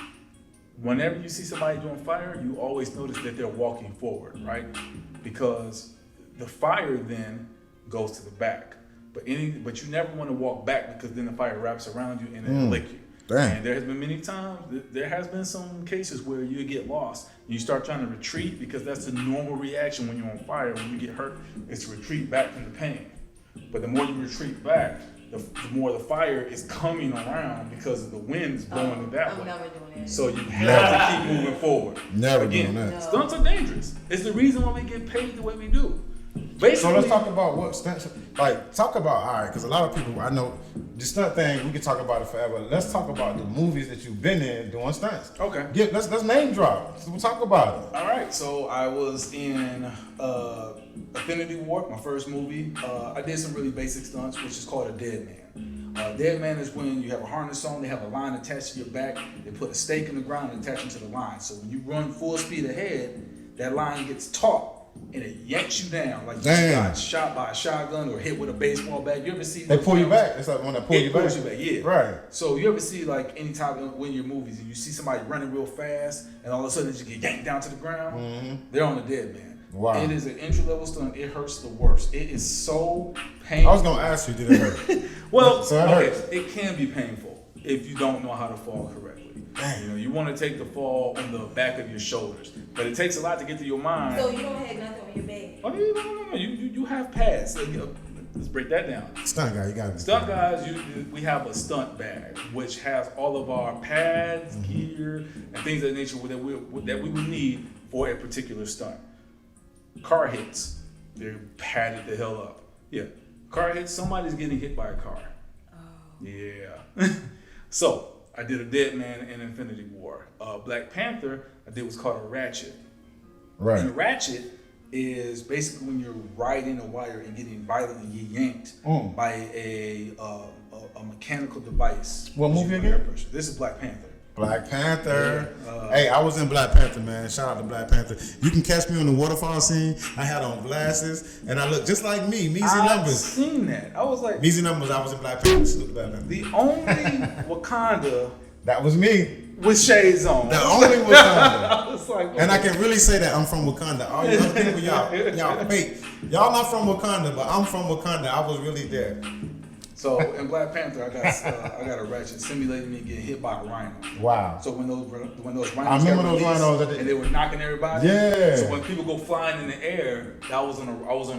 whenever you see somebody doing fire, you always notice that they're walking forward, right? Because the fire then goes to the back. But you never want to walk back because then the fire wraps around you and it'll lick you.
Damn.
And there has been many times, there has been some cases where you get lost and you start trying to retreat because that's the normal reaction when you're on fire. When you get hurt, it's to retreat back from the pain. But the more you retreat back, the more the fire is coming around because the wind is blowing it that
I'm
way.
never doing that.
So you have to keep moving forward.
Never
Again,
doing that.
stunts are dangerous. It's the reason why we get paid the way we do. Basically,
So let's talk about what stunts. Talk about because a lot of people I know the stunt thing. We could talk about it forever. Let's talk about the movies that you've been in doing stunts.
Okay.
Let's name drop. So we'll talk about it.
All right, so I was in Infinity War, my first movie. I did some really basic stunts, which is called a dead man. Dead man is when you have a harness on, they have a line attached to your back, they put a stake in the ground and attach it to the line. So when you run full speed ahead, that line gets taut and it yanks you down like you got shot by a shotgun or hit with a baseball bat. You ever see
They
those
pull you
films?
back. It's like when they pull you back.
Pulls you back, yeah.
Right.
So you ever see like any time when you're movies and you see somebody running real fast and all of a sudden you get yanked down to the ground? They're on the dead man.
Wow.
It is an entry level stunt. It hurts the worst. It is so painful.
I was gonna ask you, did it hurt?
Well,
So it
okay,
hurts.
it can be painful if you don't know how to fall correctly.
Dang.
You want to take the fall on the back of your shoulders, but it takes a lot to get to your mind.
So you don't have nothing on your back?
Oh, no. You have pads. Let's break that down.
Stunt guy, you got me.
Stunt guys, we have a stunt bag which has all of our pads, gear, and things of that nature that we would need for a particular stunt. Car hits, they're padded the hell up. Yeah, car hits. Somebody's getting hit by a car.
Oh.
Yeah. So I did a Dead Man in Infinity War. Black Panther, I did what's called a ratchet.
Right.
And a ratchet is basically when you're riding a wire and getting violently yanked by a mechanical device.
What movie again?
This is Black Panther.
Black Panther. Hey, I was in Black Panther, man. Shout out to Black Panther. You can catch me on the waterfall scene. I had on glasses, and I look just like me. Measy
I've
numbers.
seen that. I was like,
Measy numbers. I was in Black Panther. Salute to Black Panther.
the only Wakanda
That was me.
with shades on.
The only Wakanda.
I was like,
And I can really say that I'm from Wakanda. All y'all people, y'all fake. Y'all not from Wakanda, but I'm from Wakanda. I was really there.
So in Black Panther, I got a ratchet simulating me getting hit by a rhino.
Wow.
So when those rhinos
I remember
got
those
released
rhinos
and they were knocking everybody.
Yeah.
So when people go flying in the air, I was on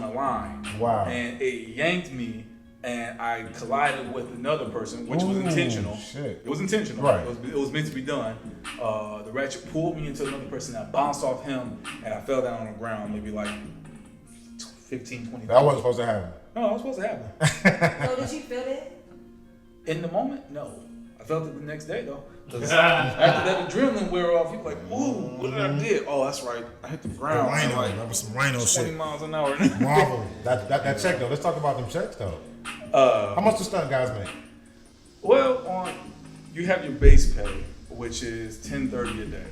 a line.
Wow.
And it yanked me, and I collided with another person, which was intentional.
Shit.
It was intentional.
Right.
It was meant to be done. The ratchet pulled me into another person. I bounced off him, and I fell down on the ground, maybe like 15, 20.
That wasn't supposed to happen.
No, that was supposed to happen.
So did you feel it?
In the moment, no. I felt it the next day though. 'Cause after that adrenaline wear off, you're like, "Ooh, what did I did? Oh, that's right. I hit the ground.
Rhino.
Like
That was some rhino
20
shit.
miles an hour."
Marvel. That check though. Let's talk about them checks though. How much do stunt guys make?
Well, you have your base pay, which is $10.30 a day.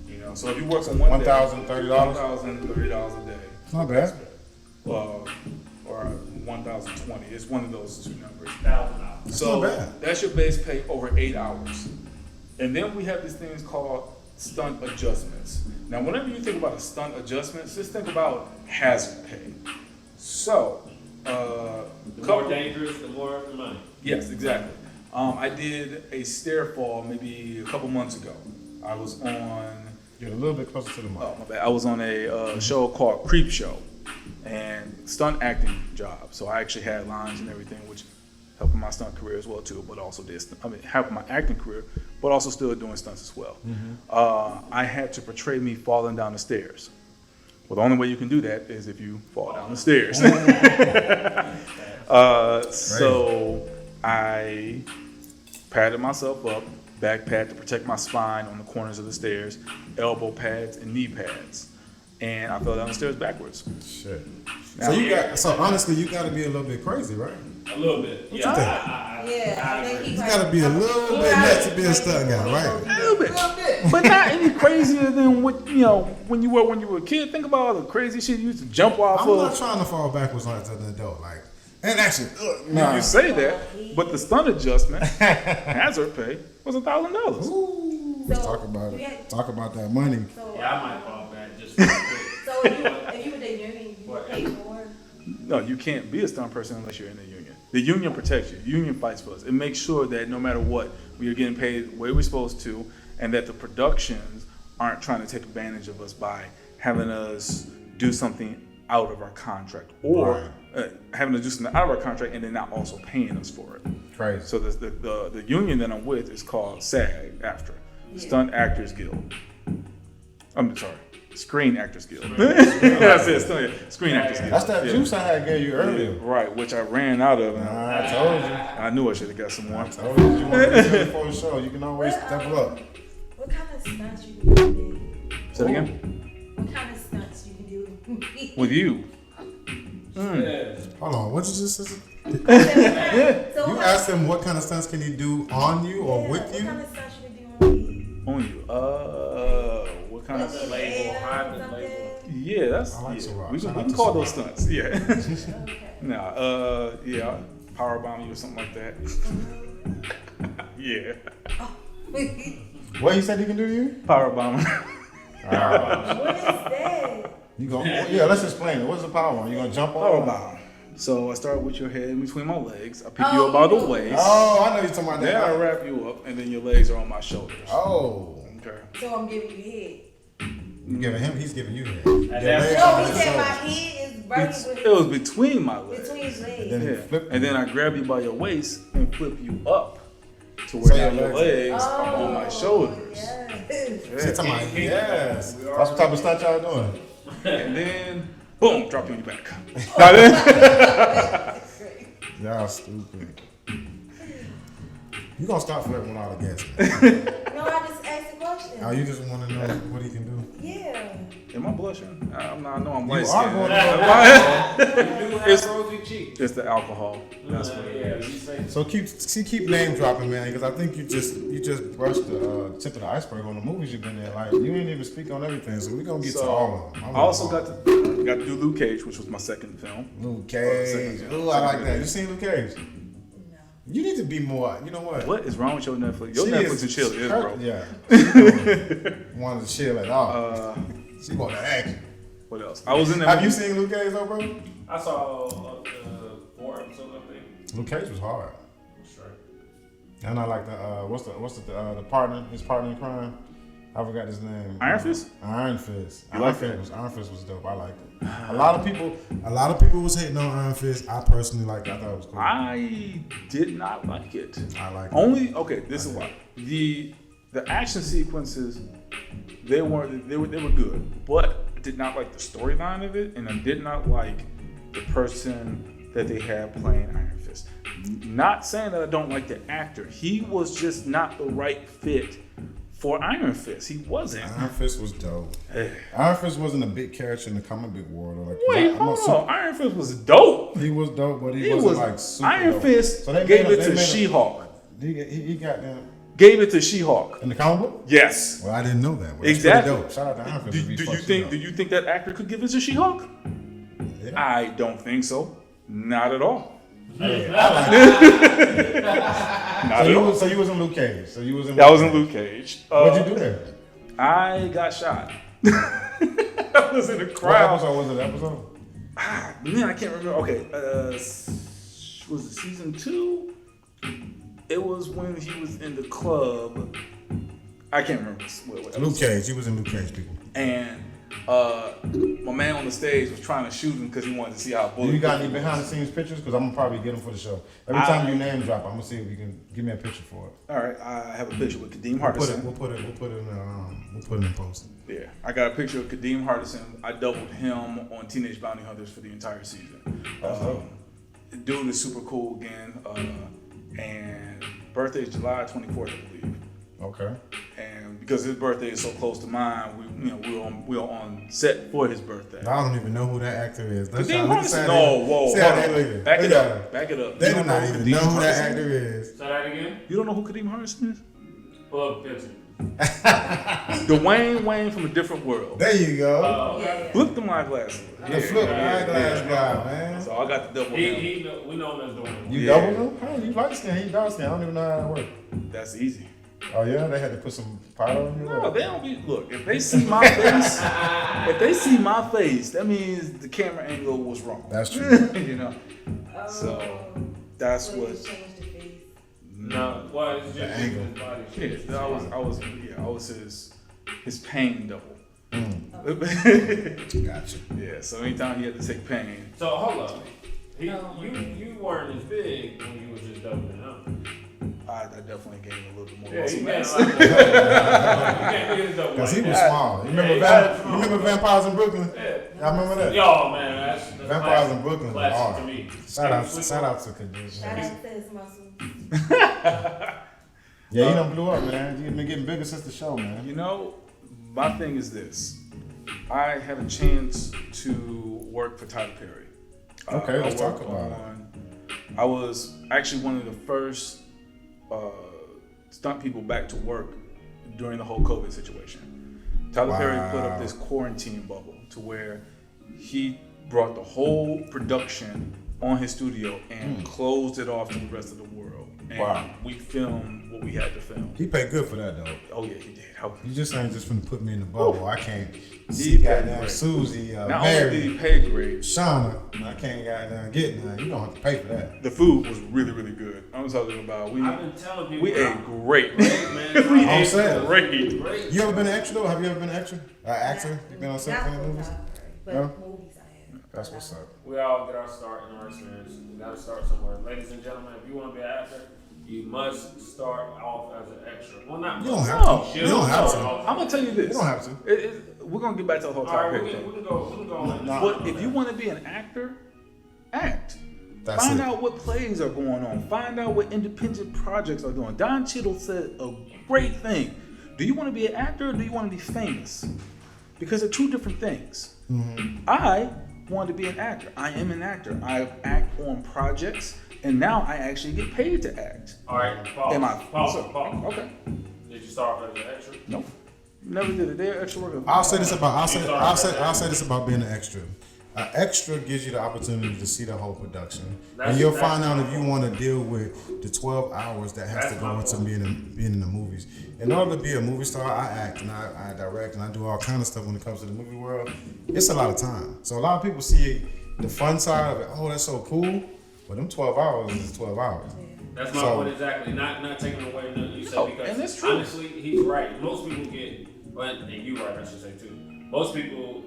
You know, so if you work on one day,
$1,030.
$1,030 a day.
It's not bad.
Or 1,020. It's one of those two numbers.
It's
So
not bad.
that's your base pay over 8 hours. And then we have these things called stunt adjustments. Now, whenever you think about a stunt adjustment, just think about hazard pay. So,
The more dangerous, the more the money.
yes, exactly. I did a stair fall maybe a couple months ago. I was on,
Get a little bit closer to the mic.
oh my bad, I was on a show called Creep Show, and stunt acting job. So I actually had lines and everything, which helped my stunt career as well too, but also helped my acting career, but also still doing stunts as well. I had to portray me falling down the stairs. Well, the only way you can do that is if you fall down the stairs. So I padded myself up, back pad to protect my spine on the corners of the stairs, elbow pads and knee pads. And I fell down the stairs backwards.
Shit.
Now,
So honestly, you got to be a little bit crazy, right?
A little bit.
What you think?
Yeah. I think
You got to be a little bit nuts to be a stunt guy, right?
A little bit, but not any crazier than what when you were a kid. Think about all the crazy shit you used to jump off
I'm
of.
not trying to fall backwards as an adult, like, and actually,
You say that, but the stunt adjustment, hazard pay, was $1,000.
Ooh, let's
So,
talk about it.
yeah.
Talk about that money.
So,
Yeah, I might fall back just real quick.
so if you were the union, you would pay more.
No, you can't be a stunt person unless you're in the union. The union protects you. The union fights for us. It makes sure that no matter what, we are getting paid the way we're supposed to, and that the productions aren't trying to take advantage of us by having us do something out of our contract, or having to do something out of our contract and then not also paying us for it.
Crazy.
So the union that I'm with is called SAG, after Stunt Actors Guild. I'm sorry, Screen Actors Guild. I said Screen Actors Guild.
That's that
Yeah.
juice I had gave you earlier.
Right, which I ran out of. And
I told you.
I knew I should have got some more.
I told you. You want to do before the show. You can always step up.
What kind of stunts you can do?
Say it again.
What kind of stunts you can do?
With you.
Yeah.
Hold on. What you just said?
So
You asked him what kind of stunts can he do on you or with
What
you?
kind of stunts you can do on me?
On you. What kind of?
Label, hybrid label.
Yeah, that's.
I like
Yeah.
Ciroc.
We
Shout
can
out to
call
Ciroc.
those stunts. Yeah.
Okay.
Nah. Yeah. Power bomb you or something like that. Yeah.
What he said he can do to you?
Power bomb.
What is that?
You go? Yeah, let's explain it. What's the power on? You gonna jump on?
Power bomb. So I start with your head in between my legs. I pick you up by the waist.
Oh, I know you're talking about
Then I
that.
wrap you up, and then your legs are on my shoulders.
Oh,
Okay.
So I'm giving you head.
you giving him? He's giving you that.
That's
Your legs
No,
on
he
his
said my
shoulders.
head is right
It was between my legs.
between his legs.
Then he
Yeah.
flip
And then I grab you by your waist and flip you up to where
So
now
your
your
legs-
legs are on my shoulders.
Yes.
She's talking about yes. That's what type of stunt y'all doing.
And then, boom, drop you on your back. Now then,
Y'all stupid. You gonna stop flirting with all the guests.
No, I just asked a question.
Oh, you just want to know what he can do?
Yeah.
Am I blushing? I know I'm
You
light
are
skinned.
going
You do
It's-
have rosy cheeks.
It's the alcohol. That's what it
Yeah,
is.
you say.
So keep name dropping, man, because I think you just brushed the tip of the iceberg on the movies you've been in. Like you ain't even speak on everything, so we gonna get to all of them.
I also got to do Luke Cage, which was my second film.
Luke Cage. Ooh, I like that. You seen Luke Cage?
No.
You need to be more. You know what?
What is wrong with your Netflix? Your
She
Netflix and chill is, bro.
Yeah. She wanted to chill at all. She wanted to action.
What else? I was in there.
Have you seen Luke Cage though, bro?
I saw 4 episodes, I think.
Luke Cage was hard.
Straight.
And I like the what's the partner? His partner in crime. I forgot his name.
Iron Fist?
Iron Fist.
You like that?
Iron Fist was dope. I liked it. A lot of people was hating on Iron Fist. I personally liked it. I thought it was cool.
I did not like it.
I like it.
Only okay. This is why the action sequences they were good, but I did not like the storyline of it, and I did not like the person that they had playing Iron Fist. Not saying that I don't like the actor. He was just not the right fit for Iron Fist. He wasn't.
Iron Fist was dope. Iron Fist wasn't a big character in the comic book world. Or like,
Wait, hold on. Iron Fist was dope.
He was dope, but he
It
wasn't
was
like super
Iron
dope.
Fist
So they
gave
made
it to She-Hulk.
He got them
Gave it to She-Hulk.
in the comic book.
Yes.
Well, I didn't know that. Well, that's
Exactly.
pretty dope. Shout out to Iron Fist. if he
Do
fucks
you
shit
think?
up.
Do you think that actor could give it to She-Hulk?
Yeah.
I don't think so. Not at all.
Yeah, I like it.
Not at all.
So you was in Luke Cage. So you was in.
That was in Luke Cage.
What'd you do there?
I got shot. I was in a
What
crowd.
episode was it? Episode?
Man, I can't remember. Okay, was it season 2? It was when he was in the club. I can't remember what
Luke
episode.
Cage. He was in Luke Cage, people.
And my man on the stage was trying to shoot him because he wanted to see how bullet.
You got any behind the scenes pictures? Because I'm gonna probably get them for the show. Every time you name drop, I'm gonna see if you can give me a picture for it.
All right, I have a picture with Kadeem
We'll put it in post.
Yeah, I got a picture of Kadeem Hardison. I doubled him on Teenage Bounty Hunters for the entire season.
That's dope.
Dude is super cool again. And birthday is July 24th, I believe.
Okay.
And because his birthday is so close to mine, we're on set for his birthday.
I don't even know who that actor is.
Kadeem Hardison. No, whoa, back it up. Back it up.
They
You
do
don't
not
who
even
Kadeem
know who that
Hardison
actor
is?
is.
Say that again.
You don't know who Kadeem Hardison is?
Pull up a picture.
The Wayne from a different world.
There you go.
Yeah.
Flip them eyeglasses.
The flip eyeglass guy, man.
So I got the double him.
We know him as doing.
You
Yeah.
double him? Hey, you light skin, he dark skin. I don't even know how that works.
That's easy.
Oh yeah, they had to put some powder on you.
No, they don't be. Look, if they see my face, that means the camera angle was wrong.
That's true.
You know. So that's
So you
what.
just changed the face.
No, well, it's just
The angle.
his body
Yeah,
shape.
I was his pain double.
Gotcha.
Yeah. So anytime he had to take pain,
So hold up. You weren't as big when you was just doubling up.
I definitely gained a little bit more
Yeah,
muscle
you
mass.
can't like you can't be as double.
Cause he
like
was
that.
small. You remember,
Yeah,
you remember Vampires in Brooklyn?
Yeah.
Y'all remember that?
Yo, man, that's
Vampires
classic.
in Brooklyn was
Classic
hard.
to me.
Shout out to Kadeem.
Shout out to his muscles.
Yeah, you done blew up, man. You've been getting bigger since the show, man.
You know, my thing is this. I had a chance to work for Tyler Perry.
Okay, let's
I
talk
worked
about it.
I was actually one of the first stunt people back to work during the whole COVID situation. Tyler Perry put up this quarantine bubble to where he brought the whole production on his studio and closed it off to the rest of the world. And we filmed what we had to film.
He paid good for that though.
Oh yeah, he did.
You just ain't just finna put me in the bubble. I can't
He
see
paid
goddamn
great.
Susie,
Not only did
Mary,
he pay great,
Shauna. I can't goddamn get none. You don't have to pay for that.
the food was really, really good. I'm talking about
I've been telling people.
we ate great.
Great, man.
We
I'm
ate
saying.
great.
Great.
You ever been an extra though? Have you ever been an extra? Actor? You been on set
Not
for any
full
movies?
time, but
No?
movies I have.
That's what's up.
We all get our start in our experience. We gotta start somewhere. Ladies and gentlemen, if you want to be an actor, you must start off as an extra. Well, not
You don't
must.
have
No,
to. You don't have
start
to.
off-
I'm gonna tell you this.
You don't have to.
We're gonna get back to the whole
All right,
topic.
we can go.
No.
But if you want to be an actor, act. Find out what plays are going on. Find out what independent projects are doing. Don Cheadle said a great thing. Do you want to be an actor or do you want to be famous? Because they're two different things. Mm-hmm. I wanted to be an actor. I am an actor. I act on projects, and now I actually get paid to act.
All right, pause.
Okay.
Did you start as an extra?
Nope. Never did a day of extra work.
I'll say this about being an extra. An extra gives you the opportunity to see the whole production, and you'll find out if you want to deal with the 12 hours that has to go into being in the movies. In order to be a movie star, I act and I direct and I do all kind of stuff when it comes to the movie world. It's a lot of time. So a lot of people see the fun side of it. Oh, that's so cool. But them 12 hours is 12 hours.
That's my point exactly. Not taking away nothing you said because
and that's true.
Honestly, he's right. Most people get, and you right, I should say too. Most people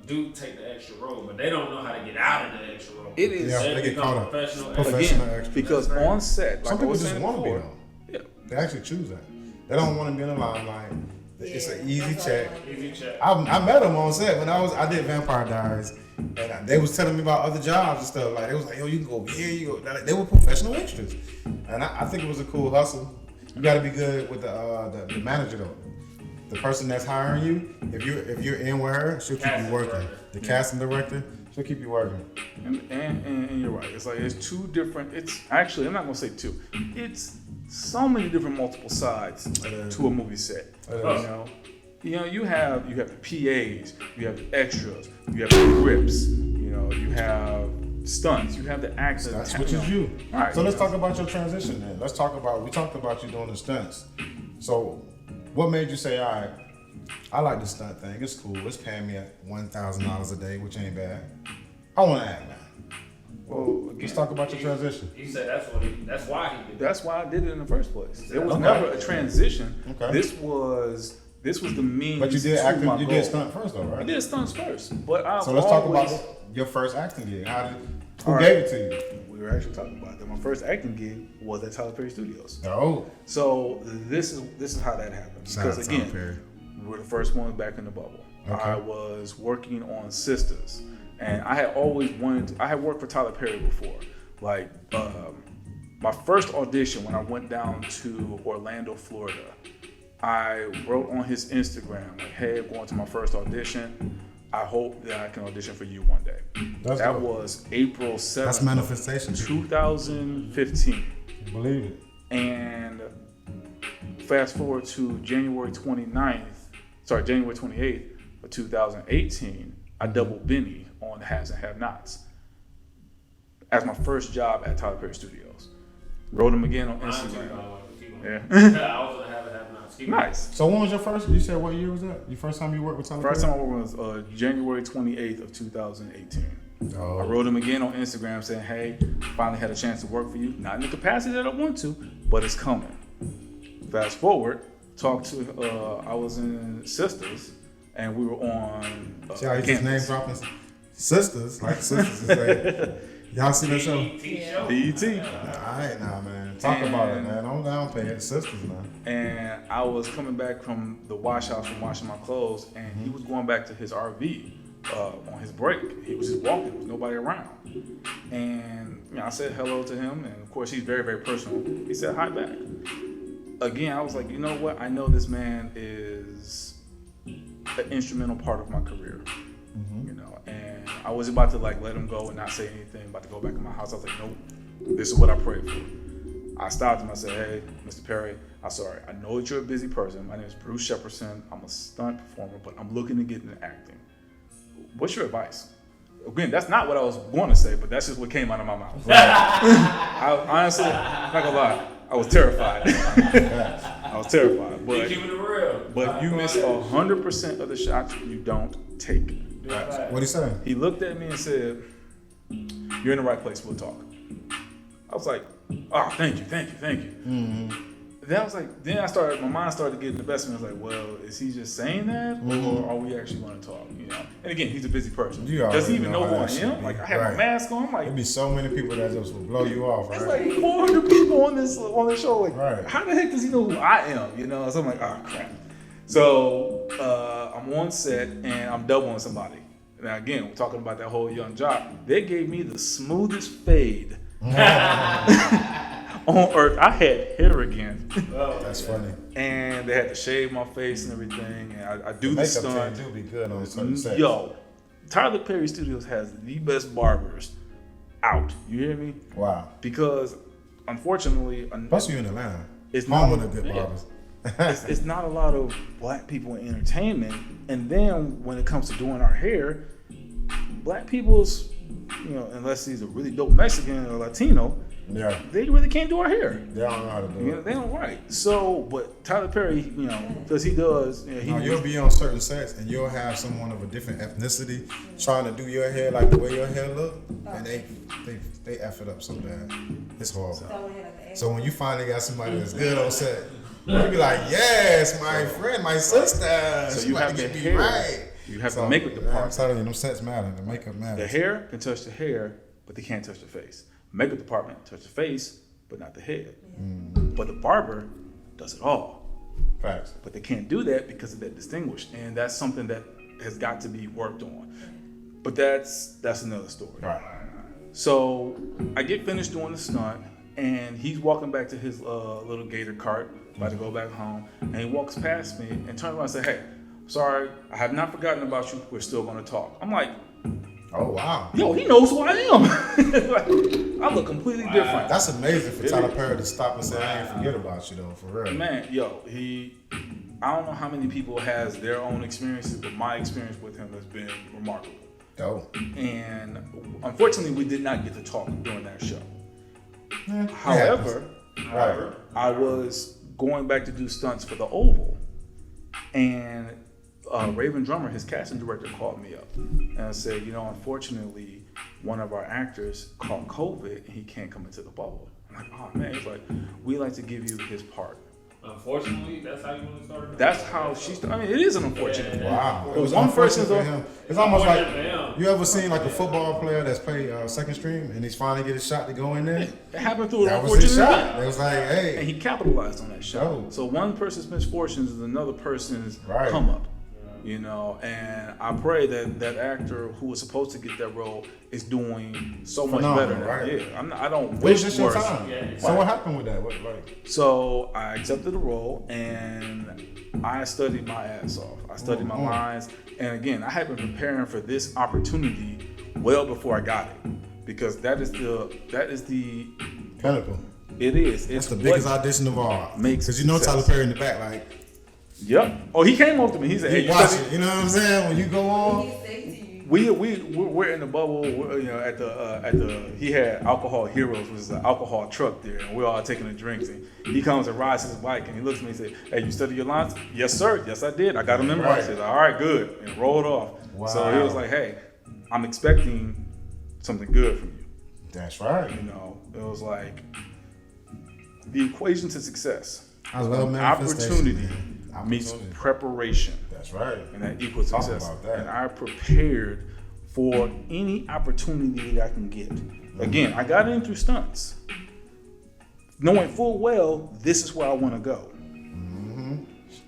do take the extra role, but they don't know how to get out of the extra role.
It is.
Yeah, they get caught up.
Professional
extra. Because on set,
some people just want to be
before,
on. Yeah. They actually choose that. They don't want to be in the limelight. It's an easy check. I met them on set when I did Vampire Diaries, and they was telling me about other jobs and stuff. Like they was like, yo, you can go over here, you go. They were professional extras, and I think it was a cool hustle. You got to be good with the manager though. The person that's hiring you, if you're in with her, she'll keep you working. The casting director, she'll keep you working.
And you're right. It's like it's two different. It's actually I'm not gonna say two. It's so many different multiple sides to a movie set. You know, you have the PAs, you have the extras, you have the grips, you have stunts, you have the actors.
That's which is you.
All right.
So let's talk about your transition then. We talked about you doing the stunts. So what made you say, all right, I like the stunt thing. It's cool. It's paying me $1,000 a day, which ain't bad. I want to act now. Well, let's talk about your transition.
He said that's why he did it.
That's why I did it in the first place. It was never a transition.
Okay.
This was the means.
But you did
to
acting.
my
You
goal.
did stunt first, though, right?
I did stunts first, but
so let's talk about your first acting gig. Who gave it to you?
We were actually talking about that. My first acting gig was at Tyler Perry Studios.
Oh.
So this is how that happened. Because again, we were the first ones back in the bubble. Okay. I was working on Sisters, and I had always wanted. I had worked for Tyler Perry before. Like my first audition when I went down to Orlando, Florida, I wrote on his Instagram like, "Hey, I'm going to my first audition. I hope that I can audition for you one day." That was April 7th.
That's manifestation.
2015.
Believe it.
And fast forward to January 28th of 2018, I doubled Benny on the Haves and Have-Nots as my first job at Tyler Perry Studios. Wrote him again on Instagram.
Yeah. I was gonna have it happen.
Nice.
So when was your first? You said what year was that? Your first time you worked with Tyler Perry?
First time I worked was January 28th of 2018.
Oh.
I wrote him again on Instagram saying, "Hey, finally had a chance to work for you. Not in the capacity that I want to, but it's coming." Fast forward, I was in Sisters, and we were on.
See how you just name dropping Sisters, like Sisters is like. Y'all see that show?
BET.
Alright now, man. Talk about it, man. I'm down paying Sisters, man.
And I was coming back from the wash house from washing my clothes, and he was going back to his RV on his break. He was just walking. There was nobody around. And I said hello to him, and of course he's very, very personal. He said hi back. Again, I was like, you know what? I know this man is an instrumental part of my career. And I was about to let him go and not say anything, about to go back in my house. I was like, nope, this is what I prayed for. I stopped him. I said, hey, Mr. Perry, I'm sorry. I know that you're a busy person. My name is Bruce Shepperson. I'm a stunt performer, but I'm looking to get into acting. What's your advice? Again, that's not what I was going to say, but that's just what came out of my mouth. I honestly, not gonna lie, I was terrified. But you miss 100% of the shots you don't take.
What'd he say?
He looked at me and said, "You're in the right place. We'll talk." I was like, "Oh, thank you."
Mm-hmm.
Then my mind started getting the best of me. I was like, "Well, is he just saying that, or are we actually going to talk?" And again, he's a busy person. Does he even know who I am? Like, I have my mask on. Like,
there'd be so many people that just would blow you off.
It's
right?
like 400 people on this show. Like,
right.
How the heck does he know who I am? So I'm like, oh crap. So I'm on set and I'm doubling somebody. Now again, we're talking about that whole Young Jock. They gave me the smoothest fade on earth. I had hair again.
That's funny.
And they had to shave my face and everything. And I do the
Makeup
stunt.
team do be good on certain sets.
Yo, Tyler Perry Studios has the best barbers out. You hear me?
Wow.
Because unfortunately,
Plus you in Atlanta.
It's
home
not-
of the good
yeah.
barbers.
it's not a lot of black people in entertainment. And then when it comes to doing our hair, black people's, unless he's a really dope Mexican or Latino,
Yeah.
they really can't do our hair.
They don't know how to do it.
They don't write. So, but Tyler Perry, because he does,
You'll be on certain sets and you'll have someone of a different ethnicity trying to do your hair like the way your hair look, and they F it up so bad. It's horrible. So when you finally got somebody that's good on set, you be like, yes, my friend, my sister.
So
she
you
about
have
to
the
get me
hair.
right.
You have
So,
the makeup
I'm
department.
telling you, them sets matter. The makeup
The
matters.
hair can touch the hair, but they can't touch the face. Makeup department touch the face, but not the head. But the barber does it all.
Facts.
But they can't do that because of that distinguished, and that's something that has got to be worked on. But that's another story.
Right.
So I get finished doing the stunt, and he's walking back to his little gator cart, about to go back home, and he walks past me and turns around and says, "Hey, sorry, I have not forgotten about you. We're still going to talk." I'm like,
Oh, wow.
yo, he knows who I am. Like, I look completely different.
That's amazing for Tyler Perry to stop and say, I ain't forget about you, though, for real.
Man, yo, I don't know how many people has their own experiences, but my experience with him has been remarkable.
Dope.
And unfortunately, we did not get to talk during that show.
Yeah,
However,
right.
I was going back to do stunts for the Oval, and Raven Drummer, his casting director, called me up and said, unfortunately, one of our actors caught COVID and he can't come into the bubble. I'm like, oh man, he's like, we like to give you his part.
Unfortunately, that's how you want to start.
That's how she started. I mean, it is an unfortunate.
Wow.
It was one person's
for
off.
him. It's almost like,
Damn.
you ever seen like a football player that's played second stream and he's finally get his shot to go in there?
It happened through an
That was his
unfortunate
shot.
event.
It was like,
And
hey.
he capitalized on that shot.
Oh.
So one person's misfortunes is another person's
Right.
come up. And I pray that that actor who was supposed to get that role is doing so much
Phenomenal,
better.
right.
Yeah, I don't
It was
wish
just your
worse.
time.
Yeah.
So what happened with that?
So I accepted the role and I studied my ass off. I studied my lines, and again, I had been preparing for this opportunity well before I got it, because that is the
Pinnacle.
it is.
That's
It's
the
what
biggest audition of all.
makes
Because you know
success.
Tyler Perry in the back, like,
Yep. Oh, he came up to me. He said, "Hey,
you
you
watch
studied?"
it. You know what I'm saying? When you go on.
We're in the bubble. At the he had Alcohol Heroes, which is an alcohol truck there, and we're all taking the drinks. And he comes and rides his bike, and he looks at me and says, "Hey, you study your lines?" "Yes, sir. Yes, I did. I got them memorized."
Right.
He said, "All right, good," and rolled off.
Wow.
So he was like, "Hey, I'm expecting something good from you."
That's right.
It was like the equation to success.
I love manifestation.
Opportunity
man.
meets
Opportunity.
preparation.
That's right.
And that equals
Talk
success.
about that.
And I prepared for any opportunity that I can get. Again, I got in through stunts, knowing full well this is where I want to go.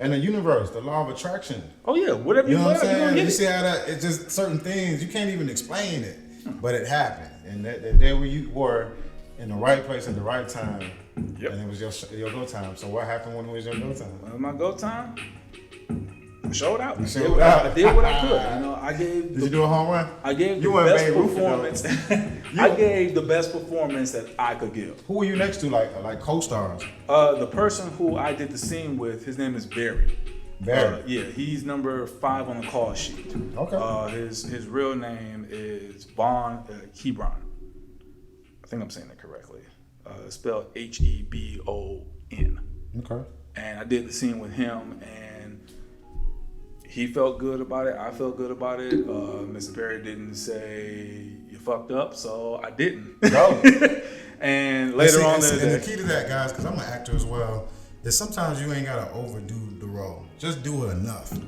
And the universe, the law of attraction.
Oh yeah, whatever
You know what I'm
you're gonna
saying?
get
You
it.
see how that, it's just certain things, you can't even explain it, but it happened. And that there where you were in the right place at the right time,
Yep.
and it was your go time. So what happened when it was your go time?
When my go time, I showed out. I
showed
did what
out.
I did what I could. I gave
Did you do a home run?
I gave
You
the
weren't
best
Babe Ruth,
performance. I gave the best performance that I could give.
Who were you next to, like co-stars?
The person who I did the scene with, his name is Barry.
Barry.
Yeah, he's number 5 on the call sheet.
Okay.
His real name is Bon Hebron. I think I'm saying that correctly. It's spelled Hebon.
Okay.
And I did the scene with him, and he felt good about it. I felt good about it. Mr. Barry didn't say you fucked up, so I didn't.
Go.
And later on,
and
there's
the
that.
key to that, guys, because I'm an actor as well, is sometimes you ain't gotta overdo the role. Just do it enough. You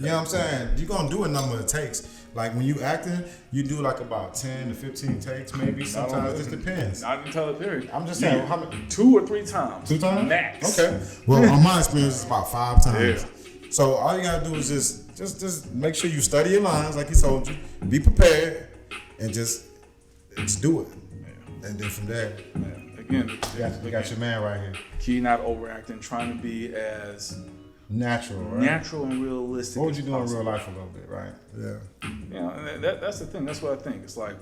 know what I'm saying? You're gonna do a number of takes. Like when you acting, you do like about 10 to 15 takes, maybe. Sometimes it just depends.
Not in Tyler Perry.
I'm just saying, how many?
2 or 3 times.
2 times?
Max.
Okay. Well, on my experience, it's about 5 times.
Yeah.
So all you gotta do is just just make sure you study your lines, like he told you. Be prepared, and just do it. And then from there,
Again,
you got your man right here.
key not overacting, trying to be as
Natural, right?
natural and realistic.
What would you
as
do in
possible.
real life a little bit, right? Yeah.
You know, and that's the thing. That's what I think. It's like,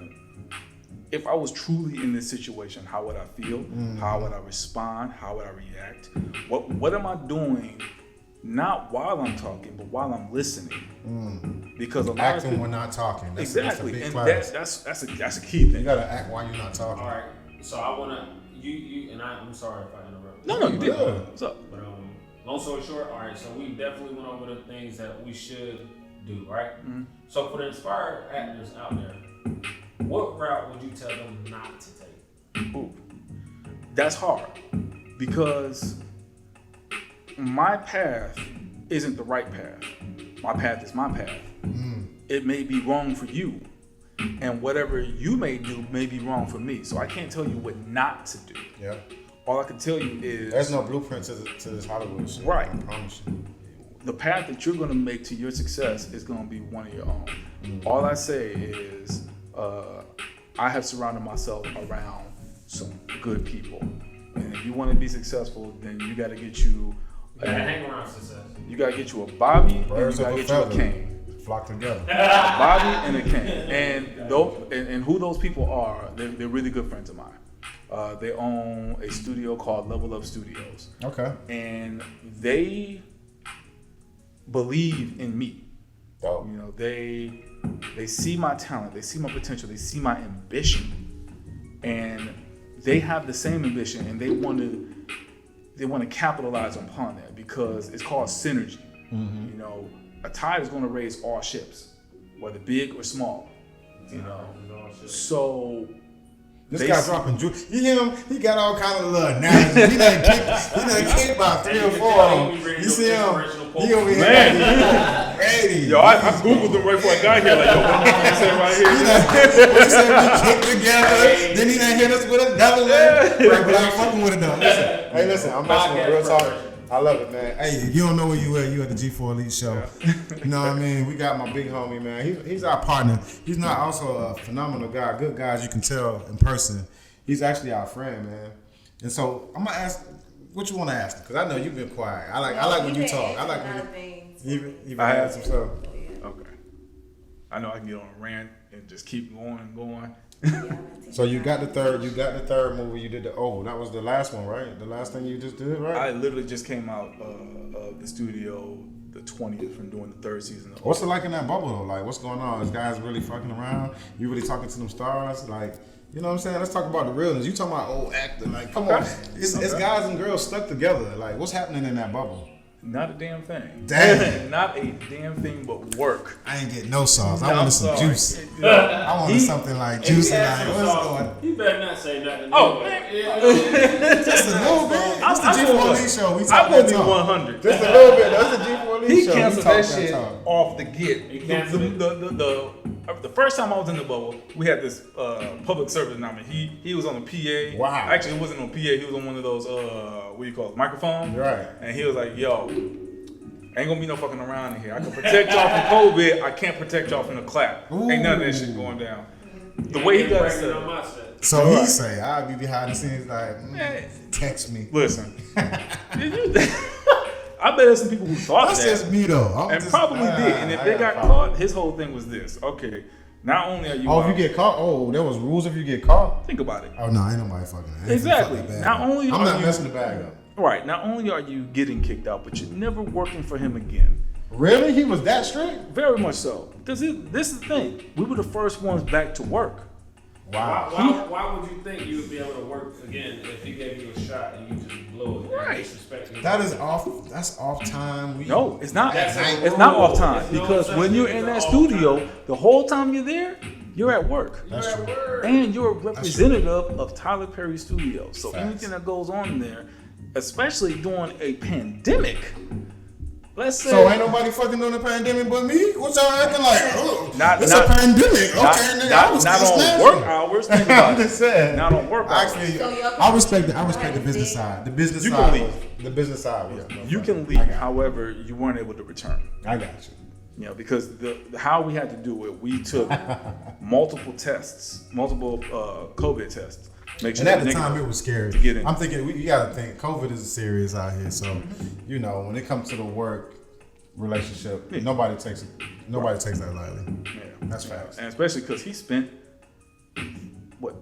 if I was truly in this situation, how would I feel? How would I respond? How would I react? What am I doing? Not while I'm talking, but while I'm listening. Because a lot of
Acting
people,
when not talking. That's
exactly,
a big
and
class.
that's a key thing.
You gotta act while you're not talking.
All right. So I wanna you and I'm sorry if I interrupt.
No, you did.
Yeah.
What's up?
But long story short, all right. So we definitely went over the things that we should do, right? So for the inspired actors out there, what route would you tell them not to take?
Ooh, that's hard because my path isn't the right path. My path is my path. It may be wrong for you, and whatever you may do may be wrong for me. So I can't tell you what not to do.
Yeah.
All I can tell you is
There's no blueprint to this Hollywood shit.
Right.
I promise you.
the path that you're going to make to your success is going to be one of your own. All I say is I have surrounded myself around some good people. And if you want to be successful, then you got to get you
hang around success.
You got to get you a Bobby
Birds
and
of
you
a
got to get you a
feather.
Kane.
Flock together.
A Bobby and a Kane. And who those people are, they're really good friends of mine. They own a studio called Level Up Studios.
Okay.
And they believe in me.
Dope.
You know, they see my talent, they see my potential, they see my ambition, and they have the same ambition, and they want to capitalize upon that because it's called synergy.
Mm-hmm.
You know, a tide is going to raise all ships, whether big or small. You know, so.
This
They
guy
see-
dropping juice. You hear him? He got all kind of little analogies. He done kicked about 3 or 4 of them. You see him? He over here.
Man.
Ready.
Yo, I Googled them right before I got here. Like, yo, what you say right here?
He said we kicked together. Then he done hit us with another one. Right, but I'm fucking with it though. Listen. Hey, listen. I'm messing with real talk. I love it, man. Hey, if you don't know where you at, you at the G4 Elite show. You know what I mean? We got my big homie, man. He's our partner. He's not also a phenomenal guy, good guy, as you can tell in person. He's actually our friend, man. And so I'm gonna ask, what you want to ask? Because I know you've been quiet. I like when you talk. I like when you
I
had
have
some stuff.
Okay. I know I can get on a rant and just keep going and going.
So you got the third movie. You did the that was the last one, right? The last thing you just did, right?
I literally just came out of the studio the 20th from doing the third season of
What's it like in that bubble though? Like, what's going on? Is guys really fucking around? You really talking to them stars? Like, you know what I'm saying? Let's talk about the realness. You talking about old actor? Like, come on, it's guys and girls stuck together. Like, what's happening in that bubble?
Not a damn thing.
Damn.
Not a damn thing but work.
I ain't getting no sauce. I
I'm
wanted some
sorry.
juice.
Yeah.
I wanted something like juicy. Like, what's going?
You better not say nothing.
Oh,
Just a little bit. It's the G4 Elite show. We
I'm
talk
gonna
that
be
talk.
100.
Just a little bit. That's the G4 Elite
He
show. We
canceled
talk
that shit
talk.
off the get.
He canceled it?
The first time I was in the bubble, we had this public service announcement. He was on the PA.
Wow.
Actually, it wasn't on PA. He was on one of those what do you call it, microphones.
Right.
And he was like, "Yo, ain't gonna be no fucking around in here. I can protect y'all from COVID. I can't protect y'all from the clap. Ain't none of that shit going down." The way he got it set.
So he say, I'll be behind the scenes like, text me.
Listen, I bet there's some people who thought
That's
that.
just me though.
And probably did. And if they got caught, his whole thing was this. Okay, not only are you
Oh, if
out,
you get caught? There was rules if you get caught?
think about it.
Oh, no, ain't nobody fucking. I ain't
Exactly.
fucking bag
Not
up.
only
I'm
are
not
you-
messing the bag up.
Right. Not only are you getting kicked out, but you're never working for him again.
Really? He was that strict?
Very much so. Because this is the thing. We were the first ones back to work.
Wow.
Why would you think you would be able to work again if he gave you a shot and you just blew it?
Right.
Disrespect
That is off. That's off time.
No, it's not.
That's a
It's not
rule.
off time.
There's no
Because
such
when you're
thing
in
as
that
off
studio,
time.
the whole time you're there, you're at work.
That's true.
And you're a representative of Tyler Perry Studios. So anything that goes on there, especially during a pandemic, let's say.
So ain't nobody fucking doing the pandemic but me? What y'all acting like? Oh,
Not-
it's
not-
a pandemic. Okay, nigga. I was
not
still
on
snapping.
work hours. Think about
I'm
it.
just saying.
Not on work hours.
Actually,
So your
I respect the
company-
business side. The business
You can
side.
leave.
The business side. Was
You can
I
leave,
got
however, you weren't able to return.
you. I got you.
You know, because how we had to do it, we took multiple tests, multiple COVID tests. Make sure
And at the time, it was scary.
to get in.
I'm thinking, you got to think, COVID is serious out here. So, you know, when it comes to the work relationship, nobody takes that lightly.
Yeah.
That's facts.
And especially because he spent,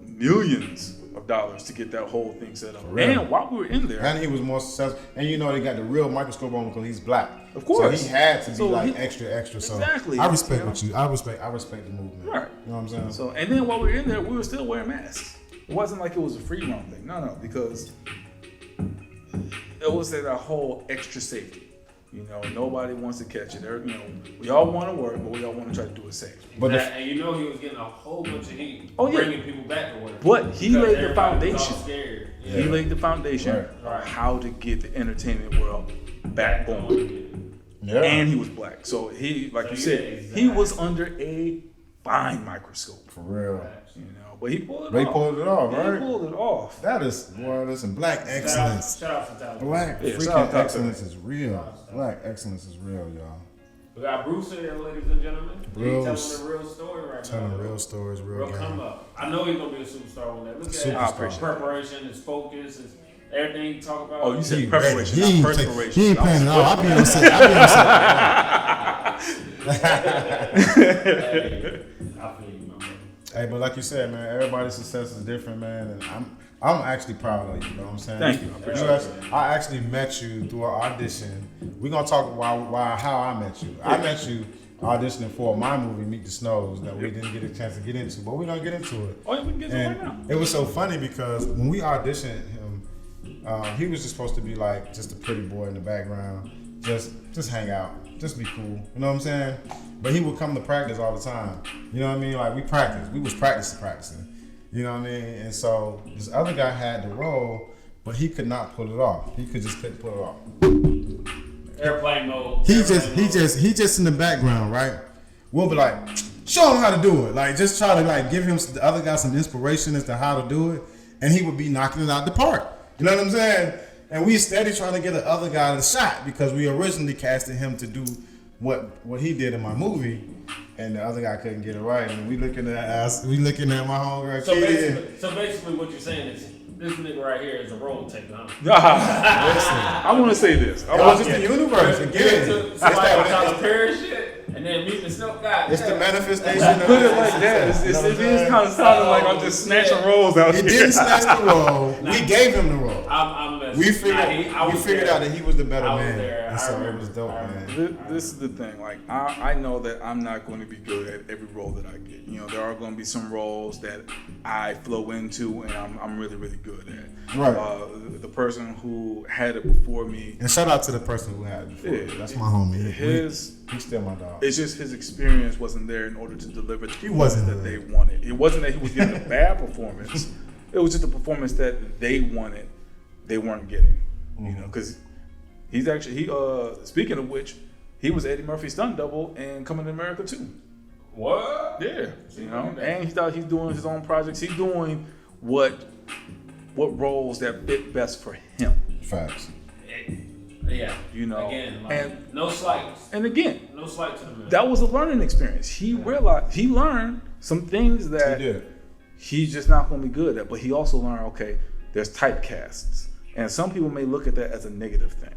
millions of dollars to get that whole thing set up.
real.
And while we were in there,
And he was more successful. And you know, they got the real microscope on because he's black.
Of course.
So he had to be
So
like
he-
extra. So
Exactly.
I respect
You know?
what you. I respect the movement.
Right.
You know what I'm saying?
So, and then while we were in there, we were still wearing masks. It wasn't like it was a free run thing. No, because it was that whole extra safety. You know, nobody wants to catch it. We all want to work, but we all want to try to do it safe.
But
And you know he was getting a whole bunch of heat,
Oh, yeah.
bringing people back to work.
But he
Because
laid the
everybody was all
foundation.
scared.
He laid the foundation
Right.
of how to get the entertainment world back going.
yeah.
And he was black. So he, like you
So yeah,
said, he
exactly.
was under a fine microscope.
For real.
You know, but he pulled it
They
off.
pulled it off,
He
right?
pulled it off.
That is, boy, listen, black excellence.
Shout out to Tyler.
Black
Yeah, shout out
freaking
to
excellence is real. Black excellence is real, y'all.
We got Bruce here, ladies and gentlemen.
Bruce.
He's telling the real story right now.
Telling real stories, real
Real come
game.
up. I know he's gonna be a superstar one day. Look at
Superstar.
I
his
appreciate
preparation, his focus, his everything he talk about.
Oh, you said
He
preparation,
ready.
not
He ain't
perspiration.
he ain't playing it all. I be on set.
Hey, I feel you, my brother.
Hey, but like you said, man, everybody's success is different, man, and I'm actually proud of you. You know what I'm saying?
Thank you. I appreciate
I actually met you through an audition. We're gonna talk about how I met you. I met you auditioning for my movie, Meet the Snows, that we didn't get a chance to get into, but we're gonna get into it.
Oh, yeah, we can get to it right now.
And it was so funny because when we auditioned him, he was just supposed to be like just a pretty boy in the background, just hang out, just be cool. You know what I'm saying? But he would come to practice all the time. You know what I mean? Like we was practicing. You know what I mean? And so this other guy had the role, but he could not pull it off. He couldn't pull it off.
Airplane mode.
He just in the background, right? We'll be like, show him how to do it. Like, just try to like give him the other guy some inspiration as to how to do it, and he would be knocking it out the park. You know what I'm saying? And we steady trying to get the other guy the shot because we originally casted him to do what he did in my movie, and the other guy couldn't get it right. And we looking at my homegirl.
So basically, what you're saying is this nigga right here is a role taker, huh?
I want to say this.
It was just the universe
Get
again.
into somebody Tyler Perry shit, and then meet the Snow guy.
It's the manifestation.
You put it like that. It is kind of sounding like I'm just snatching rolls out
He
here.
didn't snatch the role. We gave him the role.
I'm messing.
We figured out that he was the better
I was
man,
there.
and
I
so it
remember.
was dope,
I
man.
This is the thing. Like I know that I'm not going to be good at every role that I get. You know, there are going to be some roles that I flow into, and I'm really good at.
Right.
The person who had it before me.
And shout out to the person who had it before.
Yeah.
That's my homie.
He's
still my dog.
It's just his experience wasn't there in order to deliver the performance
wasn't
that
there.
they wanted. It wasn't that he was giving a bad performance. It was just a performance that they wanted, they weren't getting. You know, because he's actually speaking of which, he was Eddie Murphy's stunt double in Coming to America 2.
What?
Yeah, you know, and he's doing his own projects. He's doing what roles that fit best for him.
Facts.
Yeah.
You know,
Again, like,
and
no slights.
and again,
No slight to the man.
that was a learning experience. He learned some things that
He did.
he's just not going to be good at. But he also learned, okay, there's typecasts, and some people may look at that as a negative thing,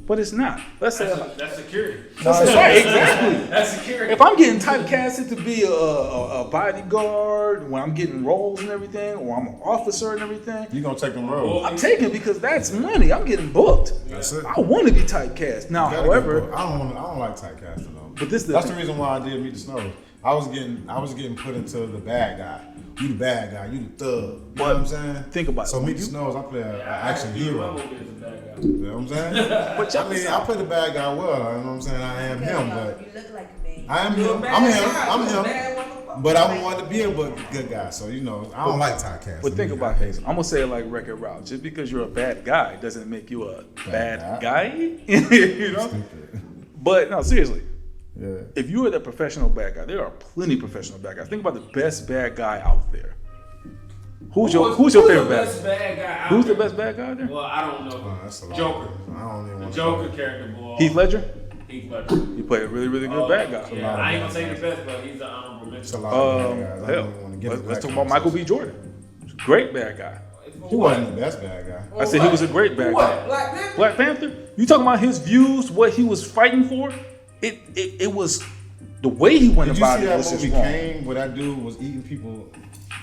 but it's not. Let's say
That's security.
that's right, exactly.
That's security.
If I'm getting typecasted to be a bodyguard, when I'm getting roles and everything, or I'm an officer and everything,
You gonna take them roles.
I'm taking it because that's money. I'm getting booked.
That's it.
I want to be typecast. Now,
You gotta
however,
get booked. I don't like typecasting though.
But this is the
That's the
thing.
reason why I did Meet the Snows. I was getting put into the bad guy. You the bad guy. You the thug. You know what I'm saying?
Think about it.
So
When
Meet the
you-
Snows, I play an action
My
hero.
movie is a bad guy.
You know what I'm saying?
But
I mean, I play the bad guy well. You know what I'm saying? I am him, but
You look like a man.
I am
You a
him.
bad
I'm
guy.
him.
You a
I'm
bad
him.
motherfucker.
But I want to be a good guy. So you know, I don't like typecasting.
But think about this. I'm gonna say it like Wreck-It Ralph. Just because you're a bad guy doesn't make you a bad guy. You know.
Stupid.
But no, seriously.
Yeah.
If you are the professional bad guy, there are plenty of professional bad guys. Think about the best bad guy out there. Who's your favorite
the
bad
best
guy?
bad guy out
Who's the
there?
best bad guy out there?
Well, I don't know.
That's a lot.
Joker.
I don't even
The
want
Joker character, boy.
Heath Ledger?
Heath Ledger.
He played a really, really good bad guy.
Yeah, I ain't gonna say the best, but he's an honorable
It's a
mention.
lot of bad guys. I
Hell,
don't even want to get into
let's
that
talk about Michael B. Jordan. Great bad guy.
He wasn't the best bad guy.
I said he was a great bad
What?
guy.
Black Panther?
Black Panther. You talking about his views, what he was fighting for? It was the way he went
Did you
about
see
it
that
was just
movie
wrong.
Kane where that dude was eating people?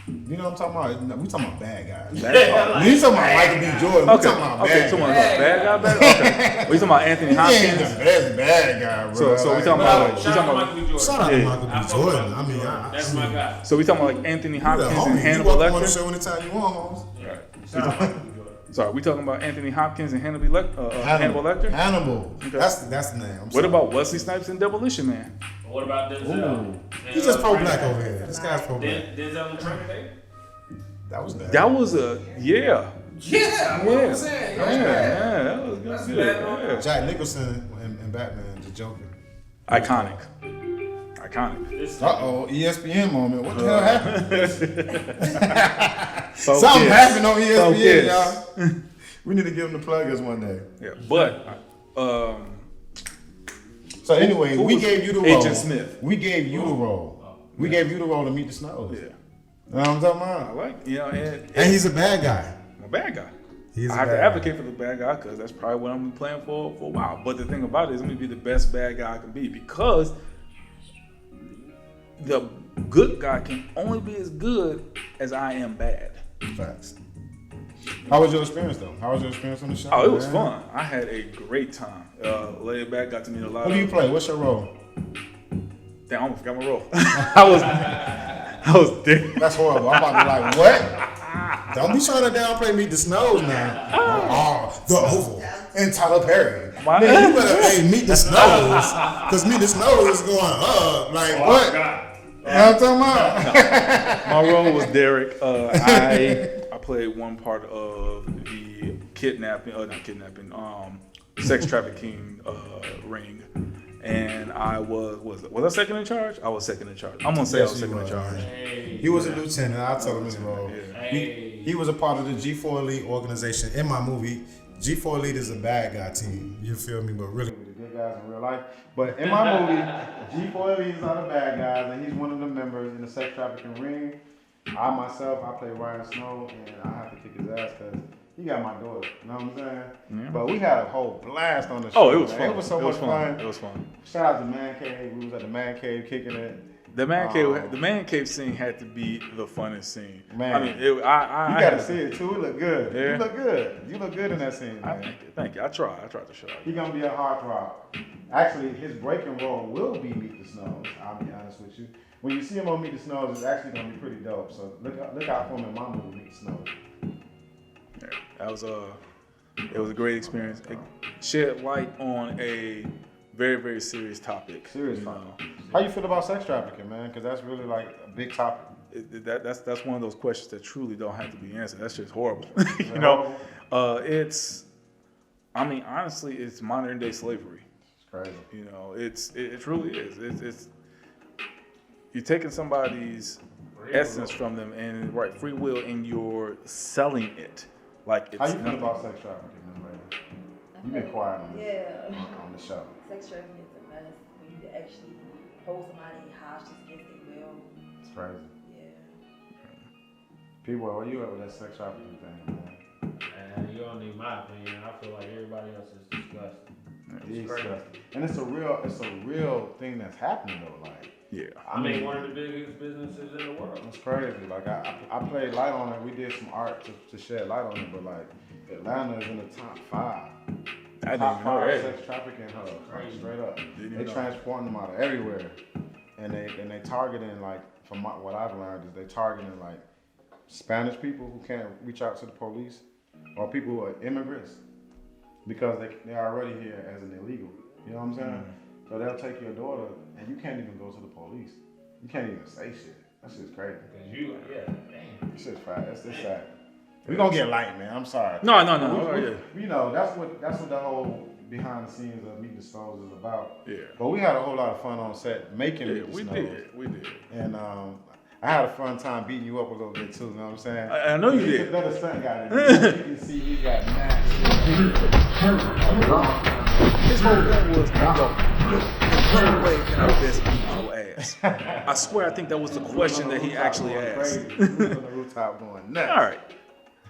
You know what I'm talking about? No, we talking about bad guys.
Bad guy.
You talking about Michael B. Jordan. We
Okay,
talking about
okay,
bad
talking about
guys.
bad guy, bad. Okay, we talking about Anthony
He ain't
Hopkins.
the best bad guy, bro.
So we talking
Shout
about
out to Michael B. Jordan.
Shout out
Yeah.
to Michael B. Jordan. I mean,
That's my guy.
So we talking about like Anthony Hopkins and
homie.
Hannibal
You welcome on the
Lecter.
show anytime you want, Holmes.
Shout out to Michael B. Jordan.
Sorry, we talking about Anthony Hopkins and Hannibal Lecter.
Hannibal.
Okay.
That's the name. I'm
What
sorry.
about Wesley Snipes and Demolition Man?
What about Denzel?
He's just pro-black over here. This guy's pro-black.
Denzel and Training Day?
That was bad.
That was a
Yeah, what
Yeah.
I'm saying.
Yeah, that was good.
That's
good.
bad.
Yeah.
Jack Nicholson and Batman, the Joker.
Iconic.
Uh-oh, ESPN moment. What the hell happened?
Focus.
Something happened on ESPN,
Focus.
y'all. We need to give them the pluggers one day.
Yeah, but
So anyway,
who
we
was
gave you the role.
Agent Smith?
We gave you the role. We gave you the role to meet the Snows.
yeah,
You know what I'm talking
I
about?
like and
And he's a bad guy.
I'm a bad guy.
He's
I
a
have to
bad
advocate for the bad guy because that's probably what I'm gonna be playing for a while. But the thing about it is, I'm gonna be the best bad guy I can be because the good guy can only be as good as I am bad.
Facts. How was your experience though? How was your experience on the show?
Oh, it was
man?
fun. I had a great time. Laid back, got to meet a lot
Who
of.
do you play? What's your role?
Damn, I almost forgot my role. I was there.
That's horrible. I'm about to be like, what? Don't be trying to downplay Meet the Snows now. Oh, the Oval and Tyler Perry.
My-
Man, you better Meet the Snows, because Meet the Snows is going up. Like what? You know what I'm talking about?
My role was Derek. I played one part of the sex trafficking ring, and I was I second in charge? I was second in charge. I'm gonna say I was second in charge.
He was a lieutenant. I told him his role.
Yeah.
He was a part of the G4 Elite organization. In my movie, G4 Elite is a bad guy team. You feel me? But really, the good guys in real life. But in my movie, G4 Elite is not the bad guys, and he's one of the members in the sex trafficking ring. I myself, I play Ryan Snow, and I have to kick his ass because he got my daughter. You know what I'm saying?
Yeah.
But we had a whole blast on the show.
Oh, it was
man.
fun.
It was so much fun.
It was fun.
Shout out to Man Cave. We was at the Man Cave kicking it.
The man cave scene had to be the funnest scene.
Man.
I mean,
You gotta see it too. It look good.
Yeah.
You look good. You look good in that scene, man.
Thank you. I tried to show
He gonna be a heartthrob. Actually, his breaking role will be Meet the Snows. I'll be honest with you. When you see him on Meet the Snows, it's actually gonna be pretty dope. So look out for him in my movie Meet the Snows.
Yeah, that was it was a great experience. It shed light on a very, very serious topic.
Serious
you
topic.
know.
How you feel about sex trafficking, man? Because that's really like a big topic.
That's one of those questions that truly don't have to be answered. That's just horrible. You know, honestly, it's modern day slavery.
It's crazy.
You know, it truly is. It's you're taking somebody's essence from them and free will, and you're selling it like it's
How you feel
nothing.
about sex trafficking, man? You've been quiet on the show.
Sex trafficking is a mess. When you actually hold somebody hostage against their will.
It's crazy.
Yeah.
People, where you at with that sex trafficking thing, man?
And you don't need my opinion. I feel like everybody else is disgusting.
Disgusting. And it's a real thing that's happening though. Like,
Yeah.
I mean, one of the biggest businesses in the world.
it's crazy. Like I played light on it. We did some art to shed light on it, but like Atlanta is in the top 5.
I didn't
Top
even know
5
that.
sex trafficking hubs, like, straight up.
Didn't even
They
know.
transporting them out of everywhere, and they targeting like what I've learned is they targeting like Spanish people who can't reach out to the police, or people who are immigrants because they're already here as an illegal. You know what I'm saying? So they'll take your daughter, and you can't even go to the police. You can't even say shit. That shit's crazy.
Because damn.
This shit's fine. That's sad. We gonna get light, man. I'm sorry.
No.
We-
Yeah.
You know, that's what the whole behind the scenes of Meet the Snows is about.
Yeah.
But we had a whole lot of fun on set making
Yeah,
Meet the
we
Snows.
did.
And I had a fun time beating you up a little bit too. You know what I'm saying?
I know you
He's
did.
another stunt guy. You can see he got matched.
His whole thing was, yo, In what way can I best beat your ass? I swear, I think that was the question that he actually asked.
Crazy. We was on the rooftop going nuts.
All right.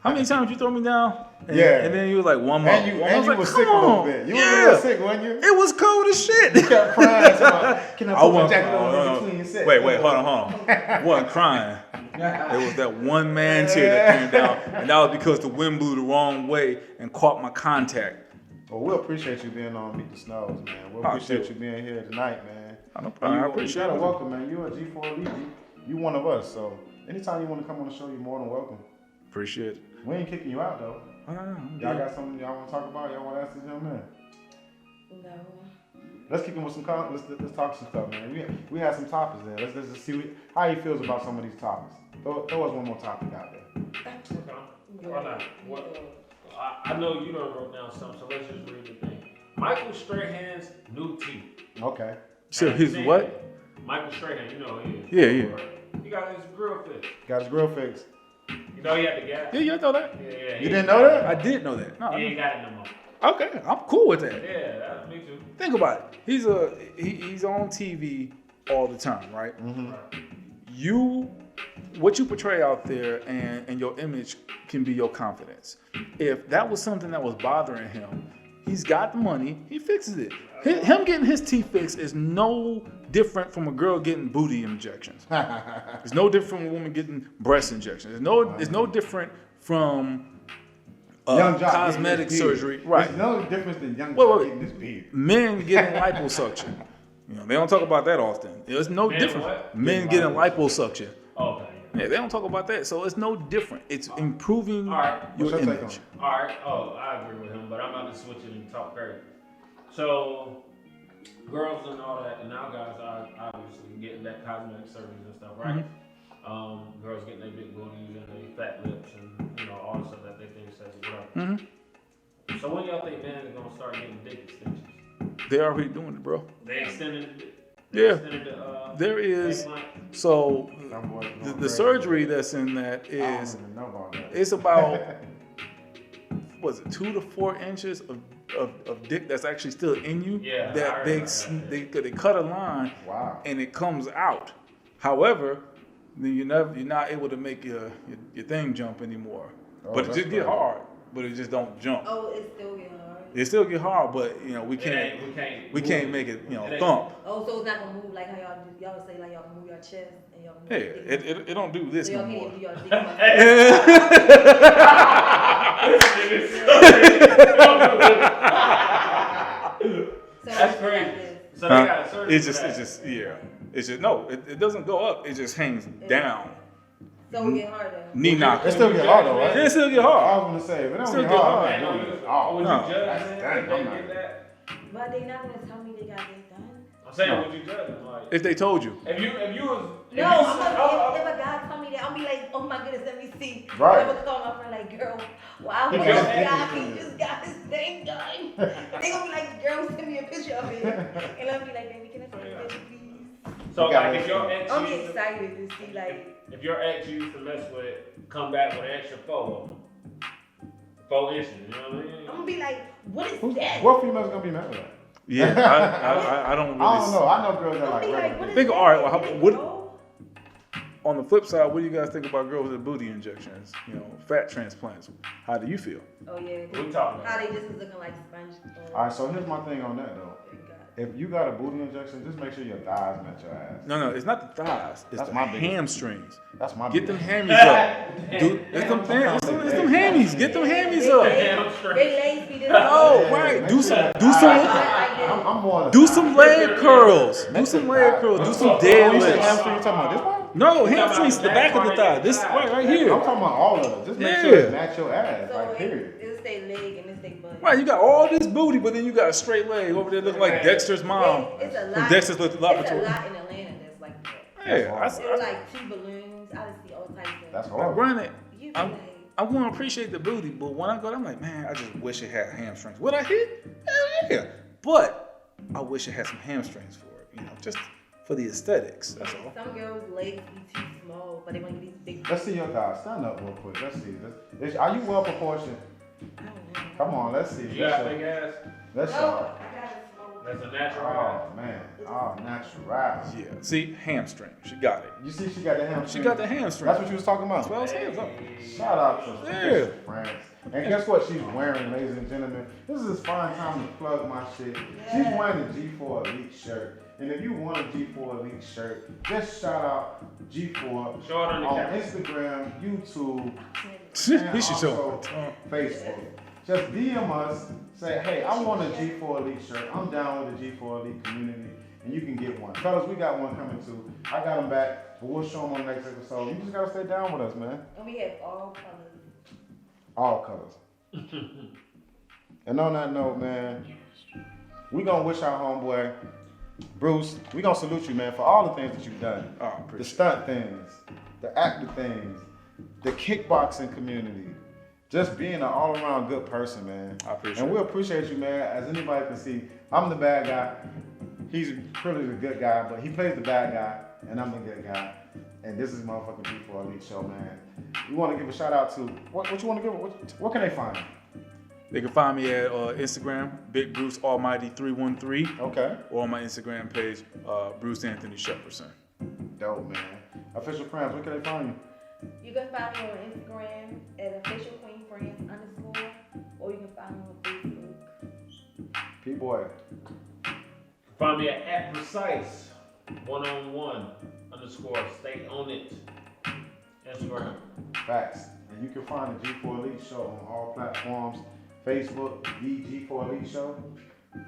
How many times you throw me down? And,
Yeah.
And then you was like, one more.
And you,
I was like,
was
come
sick a little
on.
bit. You
Yeah.
was a little sick, wasn't you?
It was cold as shit.
You kept crying. Can I put my jacket on
no.
between your sets?
Wait, hold on. I wasn't crying. It was that one man tear that came down, and that was because the wind blew the wrong way and caught my contact.
Well, we appreciate you being on Meet the Snows, man. We appreciate you being here tonight, man.
I appreciate
you.
it.
Welcome, man. You a G4 you one of us, so anytime you want to come on the show, you're more than welcome.
Appreciate it.
We ain't kicking you out though. Y'all got something y'all want to talk about? Y'all want to ask this young man?
No.
Let's kick him with some. Let's talk some stuff, man. We had some topics there. Let's just see how he feels about some of these topics. Throw us one more topic out there.
Okay. Why not? What? I know you done wrote down something, so let's just read the thing. Michael Strahan's new teeth.
Okay.
So his what?
Michael Strahan, you know who he is.
Yeah.
He got his grill fixed.
Got his grill fixed.
You know he had the gas.
Yeah, you know that.
Yeah.
You didn't know that?
I did know that. No,
He ain't got it no more.
okay, I'm cool with that.
Yeah, that's me too.
Think about it. He's on TV all the time, right?
Mm-hmm.
What you portray out there and your image can be your confidence. If that was something that was bothering him, he's got the money, he fixes it. Him getting his teeth fixed is no different from a girl getting booty injections. It's no different from a woman getting breast injections. It's no different from cosmetic surgery. Right.
There's no difference than young Jock getting this beard.
Men getting liposuction. They don't talk about that often. There's no different.
What?
Men getting liposuction.
Okay.
Yeah, they don't talk about that. So it's no different. It's improving
All right.
your
What's your take
image.
All right. Oh, I agree with him, but I'm about to switch it and talk crazy. So, girls and all that, and now guys are obviously getting that cosmetic surgeries and stuff, right?
Mm-hmm.
Girls getting their big booties and their fat lips and all the stuff that they think is sexy, whatever.
Mm-hmm.
So when y'all think men are gonna start getting dick extensions?
They're already doing it, bro.
They extended it.
Yeah. There is. So the surgery that's in that
I
is
don't even know about that.
it's about was it 2 to 4 inches of dick that's actually still in you.
Yeah,
That they cut a line.
Wow.
And it comes out. However, then you're not able to make your thing jump anymore.
Oh,
but it
that's
just get
crazy.
hard. But it just don't jump.
Oh, it still get hard.
It still get hard, but we can't make it thump.
Oh, so it's not gonna move like how y'all do. Y'all say like y'all can move your chest and y'all can move
Yeah,
your dick.
it don't do this
So
no
y'all
more.
can't do your dick.
That's crazy. So they got a surgery.
It's just no. It doesn't go up. It just hangs down.
So it get harder.
Knee knocker.
It still get hard though, right?
It still get
I
hard.
was gonna say, if it don't
Still
get
get
hard,
hard.
I'm like, oh,
Would
No.
you judge
That's
man,
done.
if they
I'm
get
not-
that?
But they not gonna tell me they got this done.
I'm saying, would you judge them? Like,
If they told you.
if you was, if
No,
you
I'm
said,
not, if a guy tell me that, I'll be like, oh my goodness, let me see.
Right.
I'm gonna call my friend like, girl, wow,
He
this
got
guy,
it.
he just got his thing done. They gonna be like, girl, send me a picture of it. And I'll be like, baby, can I see this picture, please?
so
You got
like, if
it.
your ex
I'm
used to,
excited to see like,
if your ex used to mess with, come back with an extra 4 inches, you know what I mean?
I'm gonna be like, what is that?
What female's gonna be mad at that?
Yeah, I don't really.
I don't know. I know girls that
I'm
like
gonna be like,
regular.
what is
Think-
that?
all right, well,
Is it
what-
gold?
On the flip side, what do you guys think about girls with booty injections? Fat transplants. How do you feel?
Oh yeah.
We talking
How
about.
they just was looking like sponge.
All right, so here's my thing on that though.
Thank God.
If you got a booty injection, just make sure your thighs match your ass.
No, it's not the thighs. It's
That's
the
my biggest-
hamstrings.
That's my
Get them
biggest-
hammies up. Dude, it's them hammies. Get them hammies up.
They legs be this.
Oh, right. Do
I'm more.
Do some leg curls. Do some leg curls. Do some
Oh, you said
deadlifts.
hamstring? You talking about this one?
No, hamstrings, the back of the thigh. This right
I'm
here.
talking about all of it. Just make sure
Yeah.
it match your ass.
So
Like period.
it'll stay leg and it'll stay butt.
Right, you got all this booty, but then you got a straight leg over there looking like Dexter's mom.
It's a
From
lot.
Dexter's
It's a
Laboratory.
lot in Atlanta that's like that.
Yeah,
There's like 2 balloons. I just see all types of.
That's
Now,
horrible.
granted,
You be
I'm
like,
going to appreciate the booty, but when I go, I'm like, man, I just wish it had hamstrings. Would I hit? Hell yeah. But I wish it had some hamstrings for it, just for the aesthetics. That's all.
some girls' legs be too small, but they want to get these big.
Let's see your thighs. Stand up real quick. Let's see. Are you well proportioned?
I don't know.
Come on, let's see.
You got big ass?
Let's
No,
show.
I got a small.
That's a natural.
Oh man, natural.
Yeah. See, hamstring. She got it.
You see, she got the hamstring.
She got the hamstring.
That's what you was talking about.
12 hands up.
Shout out to
Yeah.
Official France. And guess what she's wearing, ladies and gentlemen? This is fine time to plug my shit. She's wearing a G4 Elite shirt. And if you want a G4 Elite shirt, just shout out G4
Show it on the camera.
Instagram, YouTube, and
He should show
also Facebook. Just DM us, say, hey, I want a G4 Elite shirt. I'm down with the G4 Elite community, and you can get one. Fellas, we got one coming too. I got them back, but we'll show them on the next episode. You just gotta stay down with us, man.
And we have all colors.
All colors. And on that note, man, we gonna wish our homeboy, Bruce, we gonna salute you, man, for all the things that you've done.
Oh,
The
appreciate
stunt things, the actor things, the kickboxing community. Just being an all-around good person, man.
I appreciate
And we
it.
appreciate you, man. As anybody can see, I'm the bad guy. He's really the good guy, but he plays the bad guy, and I'm the good guy. And this is motherfucking G4 Elite Show, man. We want to give a shout out to what you want to give? What can they find?
They can find me at Instagram, Big Bruce Almighty 313,
Okay.
or on my Instagram page, Bruce Anthony Shepperson.
Dope, man. Official Friends, where can they find you?
You can find me on Instagram at officialqueenfriends_, or you can find me on Facebook.
P-Boy.
Find me at precise 1on1_ stay on it. Instagram.
Facts. And you can find the G4 Elite Show on all platforms. Facebook, the G4 Elite Show.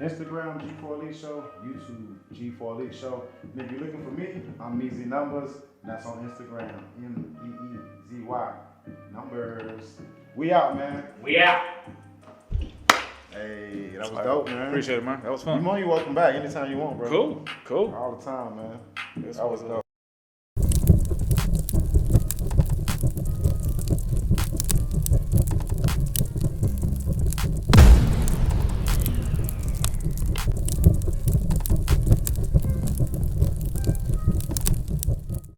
Instagram, G4 Elite Show. YouTube, G4 Elite Show. And if you're looking for me, I'm Meezy Numbers. And that's on Instagram, MEEEZY Numbers. We out, man.
We out.
Hey, that was dope, man.
Appreciate it, man. That was fun.
You welcome back anytime you want, bro.
Cool.
All the time, man.
This
That
was
was dope.